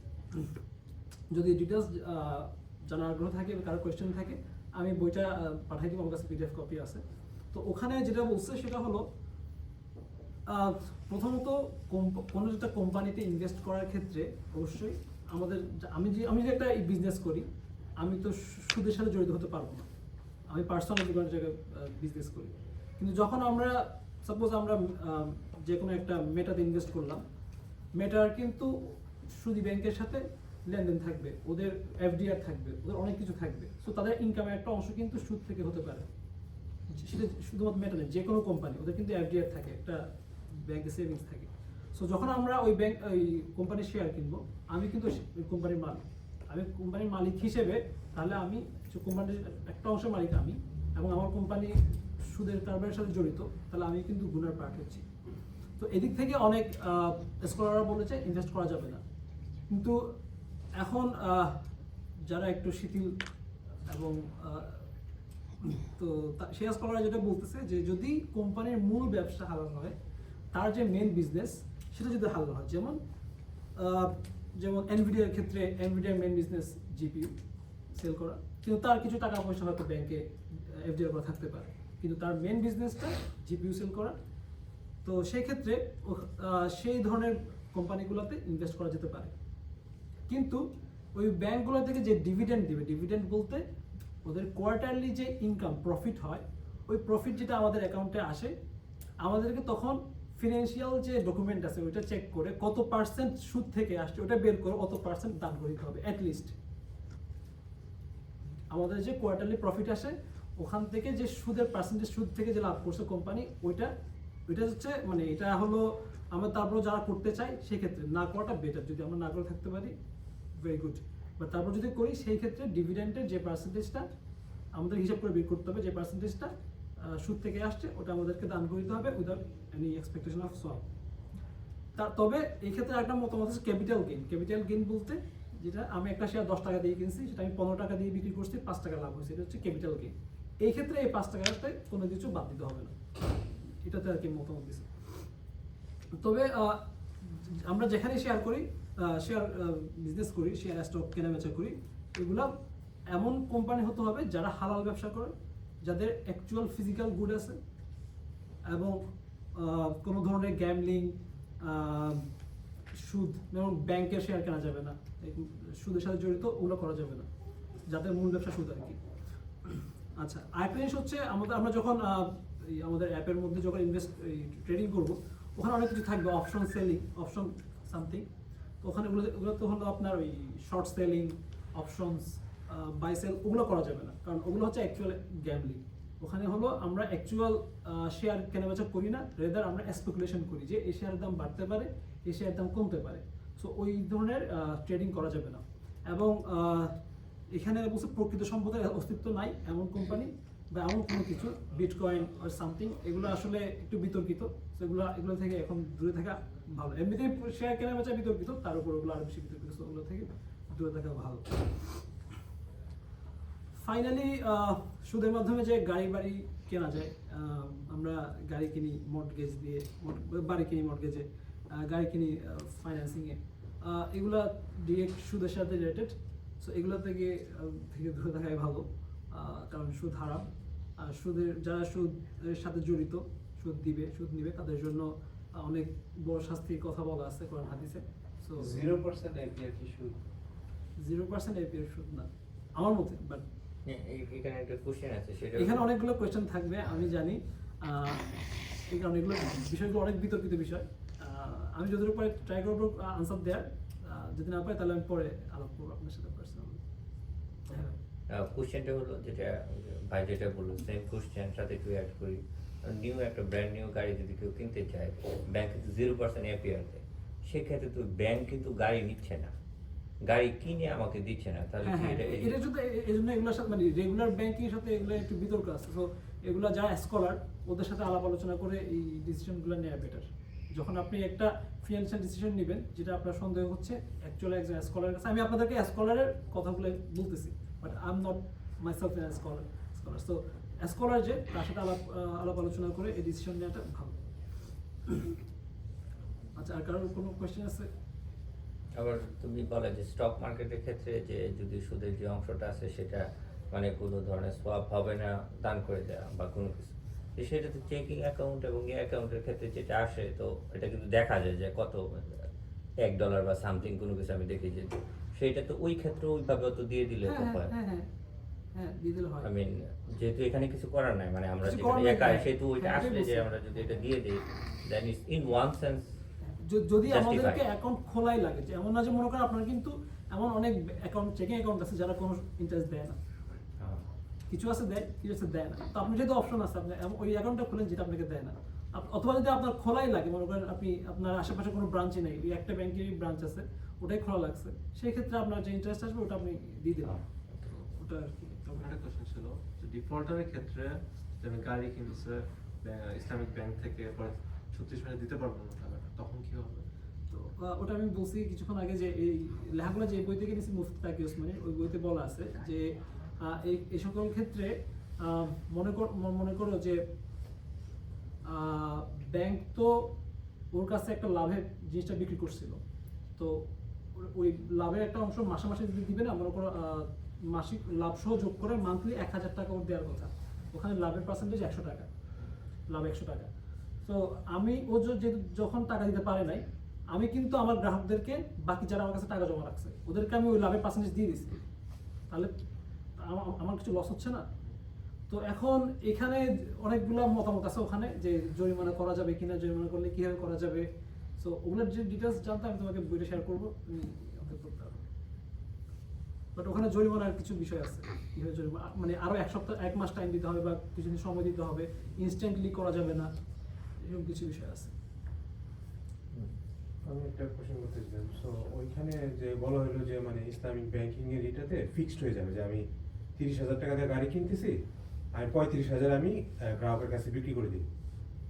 যদি ডিটেলস জানার আগ্রহ থাকে বা কারো কোয়েশ্চেন থাকে আমি বইটা পাঠাই দিব, আমার কাছে পিডিএফ কপি আছে। তো ওখানে যেটা বলছে সেটা হলো প্রথমত কোনো একটা কোম্পানিতে ইনভেস্ট করার ক্ষেত্রে অবশ্যই আমাদের আমি যে একটা বিজনেস করি, আমি তো সুদের সাথে জড়িত হতে পারবো না, আমি পার্সোনাল কোনো জায়গায় বিজনেস করি। কিন্তু যখন আমরা সাপোজ আমরা যে কোনো একটা মেটাতে ইনভেস্ট করলাম, মেটার কিন্তু সুদী ব্যাংকের সাথে লেনদেন থাকবে, ওদের এফডিআর থাকবে, ওদের অনেক কিছু থাকবে। সো তাদের ইনকামের একটা অংশ কিন্তু সুদ থেকে হতে পারে। সেটা শুধুমাত্র মেটা নেই, যে কোনো কোম্পানি ওদের কিন্তু এফডিআর থাকে, একটা ব্যাংকে সেভিংস থাকে। সো যখন আমরা ওই কোম্পানির শেয়ার কিনবো, আমি কিন্তু ওই কোম্পানির মালিক, আমি কোম্পানির মালিক হিসেবে, তাহলে আমি কোম্পানির একটা অংশের মালিক আমি, এবং আমার কোম্পানি সুদের কারবারের সাথে জড়িত, তাহলে আমি কিন্তু গুনার পার্ট হচ্ছি। তো এদিক থেকে অনেক স্কলাররা বলেছে ইনভেস্ট করা যাবে না। কিন্তু এখন যারা একটু শিথিল এবং তো সেই স্কলাররা যেটা বলতেছে যে যদি কোম্পানির মূল ব্যবসা হালাল হয়, তার যে মেন বিজনেস সেটা যদি হালাল হয়, যেমন এনভিডিয়ার ক্ষেত্রে এনভিডিয়ার মেন বিজনেস জিপিইউ সেল করা, কিন্তু তার কিছু টাকা পয়সা হয়তো ব্যাংকে এফডিআর করা থাকতে পারে, কিন্তু তার মেন বিজনেসটা জিপিইউ সেল করা। তো সেই ক্ষেত্রে সেই ধরনের কোম্পানিগুলোতে ইনভেস্ট করা যেতে পারে। কিন্তু ওই ব্যাংকগুলো থেকে যে ডিভিডেন্ড দিবে, ডিভিডেন্ড বলতে ওদের কোয়ার্টারলি যে ইনকাম প্রফিট হয়, ওই প্রফিট যেটা আমাদের অ্যাকাউন্টে আসে, আমাদেরকে তখন ফিনান্সিয়াল যে ডকুমেন্ট আছে ওইটা চেক করে কত পার্সেন্ট সুদ থেকে আসছে ওটা বের করে অত পার্সেন্ট দান করে দিতে হবে অ্যাটলিস্ট। আমাদের যে কোয়ার্টারলি প্রফিট আসে ওখান থেকে যে সুদের পার্সেন্টেজ, সুদ থেকে যে লাভ করছে কোম্পানি, ওইটা হচ্ছে মানে এটা হলো আমরা তারপর যারা করতে চাই সেক্ষেত্রে না করাটা বেটার। যদি আমরা না করে থাকতে পারি ভেরি গুড, বাট তারপর যদি করি সেই ক্ষেত্রে ডিভিডেন্ডের যে পার্সেন্টেজটা আমাদের হিসাব করে বের করতে হবে, যে পার্সেন্টেজটা সুদ থেকে আসছে ওটা আমাদেরকে দান করে দিতে হবে উইদাউট এনি এক্সপেকটেশন অফ সোয়াব। তবে এই ক্ষেত্রে একটা মতামত আছে ক্যাপিটাল গেইন। ক্যাপিটাল গেইন বলতে যেটা আমি একটা শেয়ার 10 টাকা দিয়ে কিনছি, সেটা আমি 15 টাকা দিয়ে বিক্রি করছি, 5 টাকা লাভ হয়েছে, এটা হচ্ছে ক্যাপিটাল গেইন। এই ক্ষেত্রে এই 5 টাকাতে কোনো কিছু বাদ দিতে হবে না, এটাতে আর কি মতামত দিচ্ছে। তবে আমরা যেখানে শেয়ার করি, শেয়ার বিজনেস করি, শেয়ার স্টক কেনাবেচা করি, এগুলা এমন কোম্পানি হতে হবে যারা হালাল ব্যবসা করে, যাদের অ্যাকচুয়াল ফিজিক্যাল গুড আছে, এবং কোনো ধরনের গ্যামলিং, সুদ, যেমন ব্যাংকের শেয়ার কেনা যাবে না, সুদের সাথে জড়িত ওগুলো করা যাবে না, যাদের মূল ব্যবসা সুদ আর কি। আচ্ছা, আরেকটা জিনিস হচ্ছে আমরা যখন আমাদের অ্যাপের মধ্যে যখন ট্রেডিং করবো, ওখানে অনেক কিছু থাকবে, অপশন সেলিং, অপশন সামথিং। তো ওখানে ওগুলো তো হলো আপনার ওই short selling, options, buy sell, ওগুলো করা যাবে না, কারণ ওগুলো হচ্ছে অ্যাকচুয়াল গ্যামলিং। ওখানে হলো আমরা অ্যাকচুয়াল শেয়ার কেনাবেচা করি না, রেদার আমরা স্পেকুলেশন করি যে এই শেয়ারের দাম বাড়তে পারে, এই শেয়ারের দাম কমতে পারে। সো ওই ধরনের ট্রেডিং করা যাবে না। এবং এখানে বলছে প্রকৃত সম্পদের অস্তিত্ব নাই এমন কোম্পানি বা এমন কোনো কিছু, বিটকয়েন আর সামথিং, এগুলো আসলে একটু বিতর্কিত। এগুলো থেকে এখন দূরে থাকা ভালো। এমনিতেই শেয়ার কেনা বেচা বিতর্কিত, তার উপর ওগুলো আরো বেশি বিতর্কিত, ওগুলো থেকে দূরে থাকা ভালো। ফাইনালি সুদের মাধ্যমে যে গাড়ি বাড়ি কেনা যায়, আমরা গাড়ি কিনি মর্টগেজ দিয়ে, বাড়ি কিনি মর্টগেজে, গাড়ি কিনি ফাইন্যান্সিংয়ে, এগুলা ডিরেক্ট সুদের সাথে রিলেটেড। সো এগুলো থেকে দূরে থাকাই ভালো, কারণ সুদ হারাম। যারা সুদের সাথে জড়িত, সুদ নিবে, তাদের জন্য অনেক বড় শাস্তির কথা বলা আছে কোরআন হাদিসে। সো 0% এপিআর কি সুদ? 0% এপিআর সুদ না আমার মতে, বাট এখানে একটা কোশ্চেন আছে, সেটা এখানে অনেকগুলো কোয়েশ্চেন থাকবে আমি জানি, এই কারণে এগুলো বিষয়গুলো অনেক বিতর্কিত বিষয়। আমি যতটুকু পারি ট্রাই করবো আনসার দেওয়ার, যদি না পাই তাহলে আমি পরে আলাপ করবো আপনার সাথে পার্সোনালি। কোশ্চেনটা হলো যেটা ভাই যেটা বললো, সেম কোশ্চেন সাথে একটু অ্যাড করি। একটা ব্র্যান্ড নিউ গাড়ি যদি কেউ কিনতে চায়, ব্যাংক কিন্তু 0% এপিআর দেয়, সেক্ষেত্রে তো ব্যাংক কিন্তু গাড়ি নিচ্ছে না, গাড়ি কিনে আমাকে দিচ্ছে না, তাহলে হ্যাঁ কি হ্যাঁ এটা এটা যদি এই জন্য এগুলোর সাথে মানে রেগুলার ব্যাংকিং এর সাথে এগুলো একটু বিতর্ক আছে, তো এগুলো যারা স্কলার ওদের সাথে আলাপ আলোচনা করে এই ডিসিশনগুলো নেওয়া বেটার। যখন আপনি একটা ফিনান্সিয়াল ডিসিশন নেবেন যেটা আপনার সন্দেহ হচ্ছে অ্যাকচুয়ালি একজন স্কলারের কাছে, আমি আপনাদেরকে স্কলারের কথাগুলো বলতেছি, but I am not myself N scholar so scholar যে তার সাথে আলাপ আলোচনা করে এই ডিসিশন নেওয়াটা ভালো। আচ্ছা, আর কারোর কোনো কোয়েশ্চেন আছে? আবার তুমি বলে যে স্টক মার্কেটের ক্ষেত্রে যে যদি সুদের যে অংশটা আছে সেটা মানে কোনো ধরনের সোয়াপ হবে না, দান করে দেওয়া বা কোনো কিছু, তো সেটা তো চেকিং অ্যাকাউন্ট এবং এই অ্যাকাউন্টের ক্ষেত্রে যেটা আসে, তো এটা কিন্তু দেখা যায় যে কত $1 বা সামথিং কোনো কিছু আমি দেখি যে সেটা তো ওই ক্ষেত্রে ওইভাবে তো দিয়ে দিলে তো হ্যাঁ হয়। হ্যাঁ হ্যাঁ হ্যাঁ দিয়ে দিলে হয়। আই মিন যেহেতু এখানে কিছু করার নাই, মানে আমরা কিছু যেটা করার নাই, একাই, হ্যাঁ। সেহেতু ওইটা হ্যাঁ, আসলে এটাই যে বলছি। আমরা যদি এটা দিয়ে দিই দেন ইটস ইন ওয়ান সেন্স যদি Justify. আমাদেরকে অ্যাকাউন্ট খোলাই লাগে, যে এমন না যে মনে করেন আপনার কিন্তু এমন অনেক অ্যাকাউন্ট চেকিং অ্যাকাউন্ট আছে যারা কোনো ইন্টারেস্ট দেয় না, কিছু আছে দেয়, কিছু আছে দেয় না। তো আপনি যেহেতু অপশন আছে আপনি ওই অ্যাকাউন্টটা খুলেন যেটা আপনাকে দেয় না। অথবা যদি আপনার খোলাই লাগে, মনে করেন আপনি আপনার আশেপাশে কোনো ব্রাঞ্চই নেই, ওই একটা ব্যাংকেরই ব্রাঞ্চ আছে ওটাই খোলা লাগছে, সেই ক্ষেত্রে আপনার যে ইন্টারেস্ট আসবে ওটা আপনি দিয়ে দেবেন, ওটা আর কি। তখন একটা কোশ্চেন ছিল যে ডিফল্টারের ক্ষেত্রে যে আমি গাড়ি কিনছে ইসলামিক ব্যাংক থেকে পরে 36 মাসে দিতে পারবো না টাকাটা, তখন কি হবে? তো ওটা আমি বলছি কিছুক্ষণ আগে যে এই লেখাগুলো যে বই থেকে নিয়েছি মুফতি তাকি ওসমানী, ওই বইতে বলা আছে যে এই সকল ক্ষেত্রে মনে করো যে ব্যাংক তো ওর কাছে একটা লাভের জিনিসটা বিক্রি করছিল, তো ওই লাভের একটা অংশ মাসে মাসে যদি দিবে না, মনে করো মাসিক লাভ সহ যোগ করে মান্থলি 1000 টাকা ওর দেওয়ার কথা, ওখানে লাভের পার্সেন্টেজ 100 টাকা, লাভ 100 টাকা। তো আমি যখন টাকা দিতে পারে নাই, আমি কিন্তু আমার গ্রাহকদেরকে বাকি যারা আমার কাছে টাকা জমা রাখছে ওদেরকে আমি ওই লাভের পার্সেন্টেজ দিয়ে দিচ্ছি, তাহলে আমার কিছু লস হচ্ছে না। তো এখন এখানে অনেকগুলো মতামত আছে ওখানে যে জরিমানা করা যাবে কিনা, জরিমানা করলে কিভাবে করা যাবে, সো ওগুলোর যে ডিটেলস জানতে আমি তোমাকে বইটা শেয়ার করবো, তুমি আমাকে করতে হবে। বাট ওখানে জরিমানার কিছু বিষয় আছে, কিভাবে জরিমানা মানে আরো 1 মাস টাইম দিতে হবে বা কিছুদিন সময় দিতে হবে, ইনস্ট্যান্টলি করা যাবে না, এরকম কিছু বিষয় আছে। আমি একটা কোশ্চেন করতে চাইছিলাম। সো ওইখানে যে বলা হলো যে মানে ইসলামিক ব্যাংকিং এর এটাতে ফিক্সড হয়ে যাবে যে আমি 30,000 টাকা দিয়ে গাড়ি কিনতেছি, আমি 35,000 আমি গ্রাহকের কাছে বিক্রি করে দিই।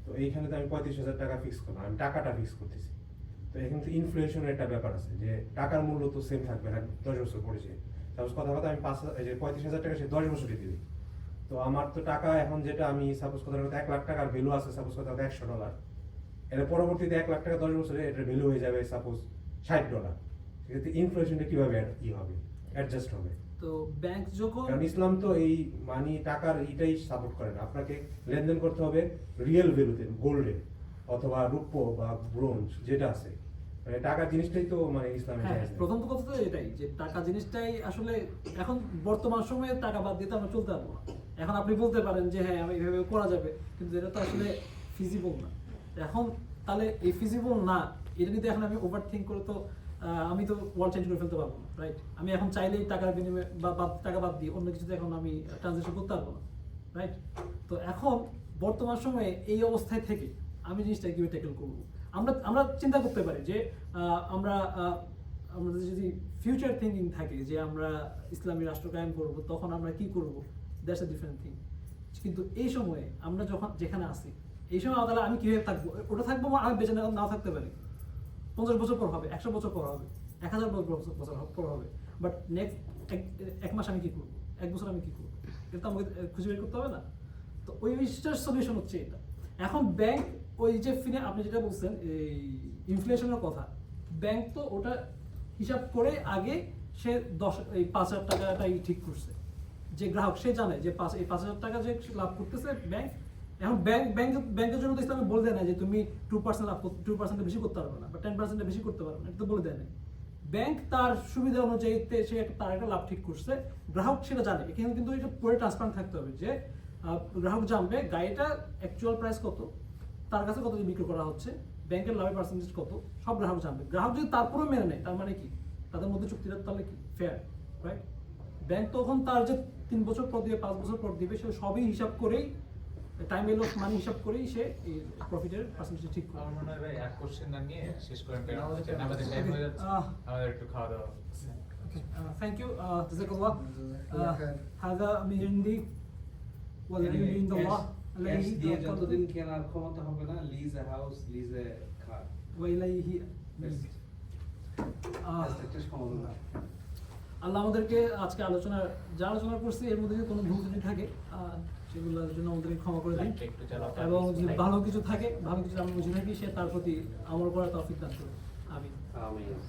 তো এইখানে তো আমি 35,000 টাকা ফিক্স করলাম, আমি টাকাটা ফিক্স করতেছি। তো এখানে তো ইনফ্লেশনের একটা ব্যাপার আছে যে টাকার মূল্য তো সেম থাকবে না 10 বছর পরে। যে সাপোজ কথা আমি 35,000 টাকা সে 10 বছরে দিবে, তো আমার তো টাকা এখন যেটা আমি সাপোজ কথা 1 লাখ টাকার ভ্যালু আছে, সাপোজ কথা $100, এর পরবর্তীতে 1 লাখ টাকা 10 বছরে এটার ভ্যালু হয়ে যাবে সাপোজ $60। সেক্ষেত্রে ইনফ্লেশনটা কিভাবে হবে, অ্যাডজাস্ট হবে? তো ব্যাংক যখন কারণ ইসলাম তো এই মানি টাকার এইটাই সাপোর্ট করে না, আপনাকে লেনদেন করতে হবে রিয়েল ভ্যালুতে, গোল্ডে অথবা রূপ্য বা ব্রোঞ্জ যেটা আছে, মানে টাকার জিনিসটাই তো মানে ইসলামে হ্যাঁ, জায়েজ নেই। প্রথম কথা তো এটাই যে টাকা জিনিসটাই আসলে এখন বর্তমান সময়ে টাকা বাদ দিতে আমরা চলতে পারবো না। এখন আপনি বলতে পারেন যে হ্যাঁ আমি এইভাবে করা যাবে, কিন্তু এটা তো আসলে ফিজিবল না। এখন তাহলে এই ফিজিবল না, এটা নিতে এখন আমি ওভার থিঙ্ক করে তো আমি তো ওয়ার্ল্ড চেঞ্জ করে ফেলতে পারবো না, রাইট? আমি এখন চাইলেই টাকার বিনিময়ে বা টাকা বাদ দিয়ে অন্য কিছুতে এখন আমি ট্রানজাকশন করতে পারবো না, রাইট? তো এখন বর্তমান সময়ে এই অবস্থায় থেকে আমি জিনিসটা কিভাবে ট্যাকেল করবো, আমরা চিন্তা করতে পারি যে আমাদের যদি ফিউচার থিঙ্কিং থাকে যে আমরা ইসলামী রাষ্ট্র কায়েম করব, তখন আমরা কি করব, দ্যাটস এ ডিফারেন্ট থিং। কিন্তু এই সময়ে আমরা যেখানে আছি, এই সময় তাহলে আমি কিভাবে থাকবো, ওটা থাকবো আমি বেঁচে নাও থাকতে পারি, 50 বছর পর হবে, 100 বছর পর হবে, 1000 বছর পর হবে, বাট নেক্সট 1 মাস আমি কি করবো, 1 বছর আমি কি করবো, এটা তো আমাকে খুঁজে বের করতে হবে না? তো ওই সলিউশন হচ্ছে এটা। এখন ব্যাংক ওই যে আপনি যেটা বলছেন এই ইনফ্লেশনের কথা, ব্যাংক তো ওটা হিসাব করে আগে সে 5,000 টাকাটাই ঠিক করছে, যে গ্রাহক সে জানে যে এই 5,000 টাকা যে লাভ করতেছে ব্যাংক। এখন ব্যাংকের জন্য তো ইসলামে বলে দেয় না যে তুমি 2% লাভ 2% বেশি করতে পারবে না বা 10% বেশি করতে পারবে না, এটা তো বলে দেয় না। ব্যাংক তার সুবিধা অনুযায়ী সে তার একটা লাভ ঠিক করছে, গ্রাহক সেটা জানে। এখানে কিন্তু এটা পুরো ট্রান্সপারেন্ট থাকতে হবে যে গ্রাহক জানবে গাড়িটা অ্যাকচুয়াল প্রাইস কত, তার কাছে কত বিক্রি করা হচ্ছে, ব্যাংকের লাভের পার্সেন্টেজ কত, সব গ্রাহক জানবে। গ্রাহক যদি তারপরেও মেনে নেয়, তার মানে কি তাদের মধ্যে চুক্তিটা তাহলে কি ফেয়ার, রাইট? ব্যাংক তখন তার যে 3 বছর পর দিবে, 5 বছর পর দিবে, সে সবই হিসাব করেই টাইম ভ্যালু অফ মানি হিসাব করেই সে এই প্রফিটের পার্সেন্টেজ ঠিক করে। আমার মনে হয় ভাই এক কোশ্চেন না নিয়ে শেষ করেন, কারণ আমাদের টাইম হয়ে যাচ্ছে, আমাদের একটু খাওয়া দাওয়া। Thank you. Jazakallah. هذا من عندي والعلم عند الله. ক্যাশ দিয়ে عليه যতদিন কেনার ক্ষমতা হবে না, লিজ এ হাউস, লিজ এ কার, وإليه একটা সমাধান। আল্লাহ আমাদেরকে আজকে যা আলোচনা করছি এর মধ্যে যদি কোনো ভুল ত্রুটি থাকে সেগুলোর জন্য আমাদেরকে ক্ষমা করে দিন, লাইটটা একটু জ্বালাও। এবং যদি ভালো কিছু থাকে, ভালো কিছু আমরা বুঝে থাকি, সে তার প্রতি আমল করার তৌফিক দান করুন। আমিন। আমিন।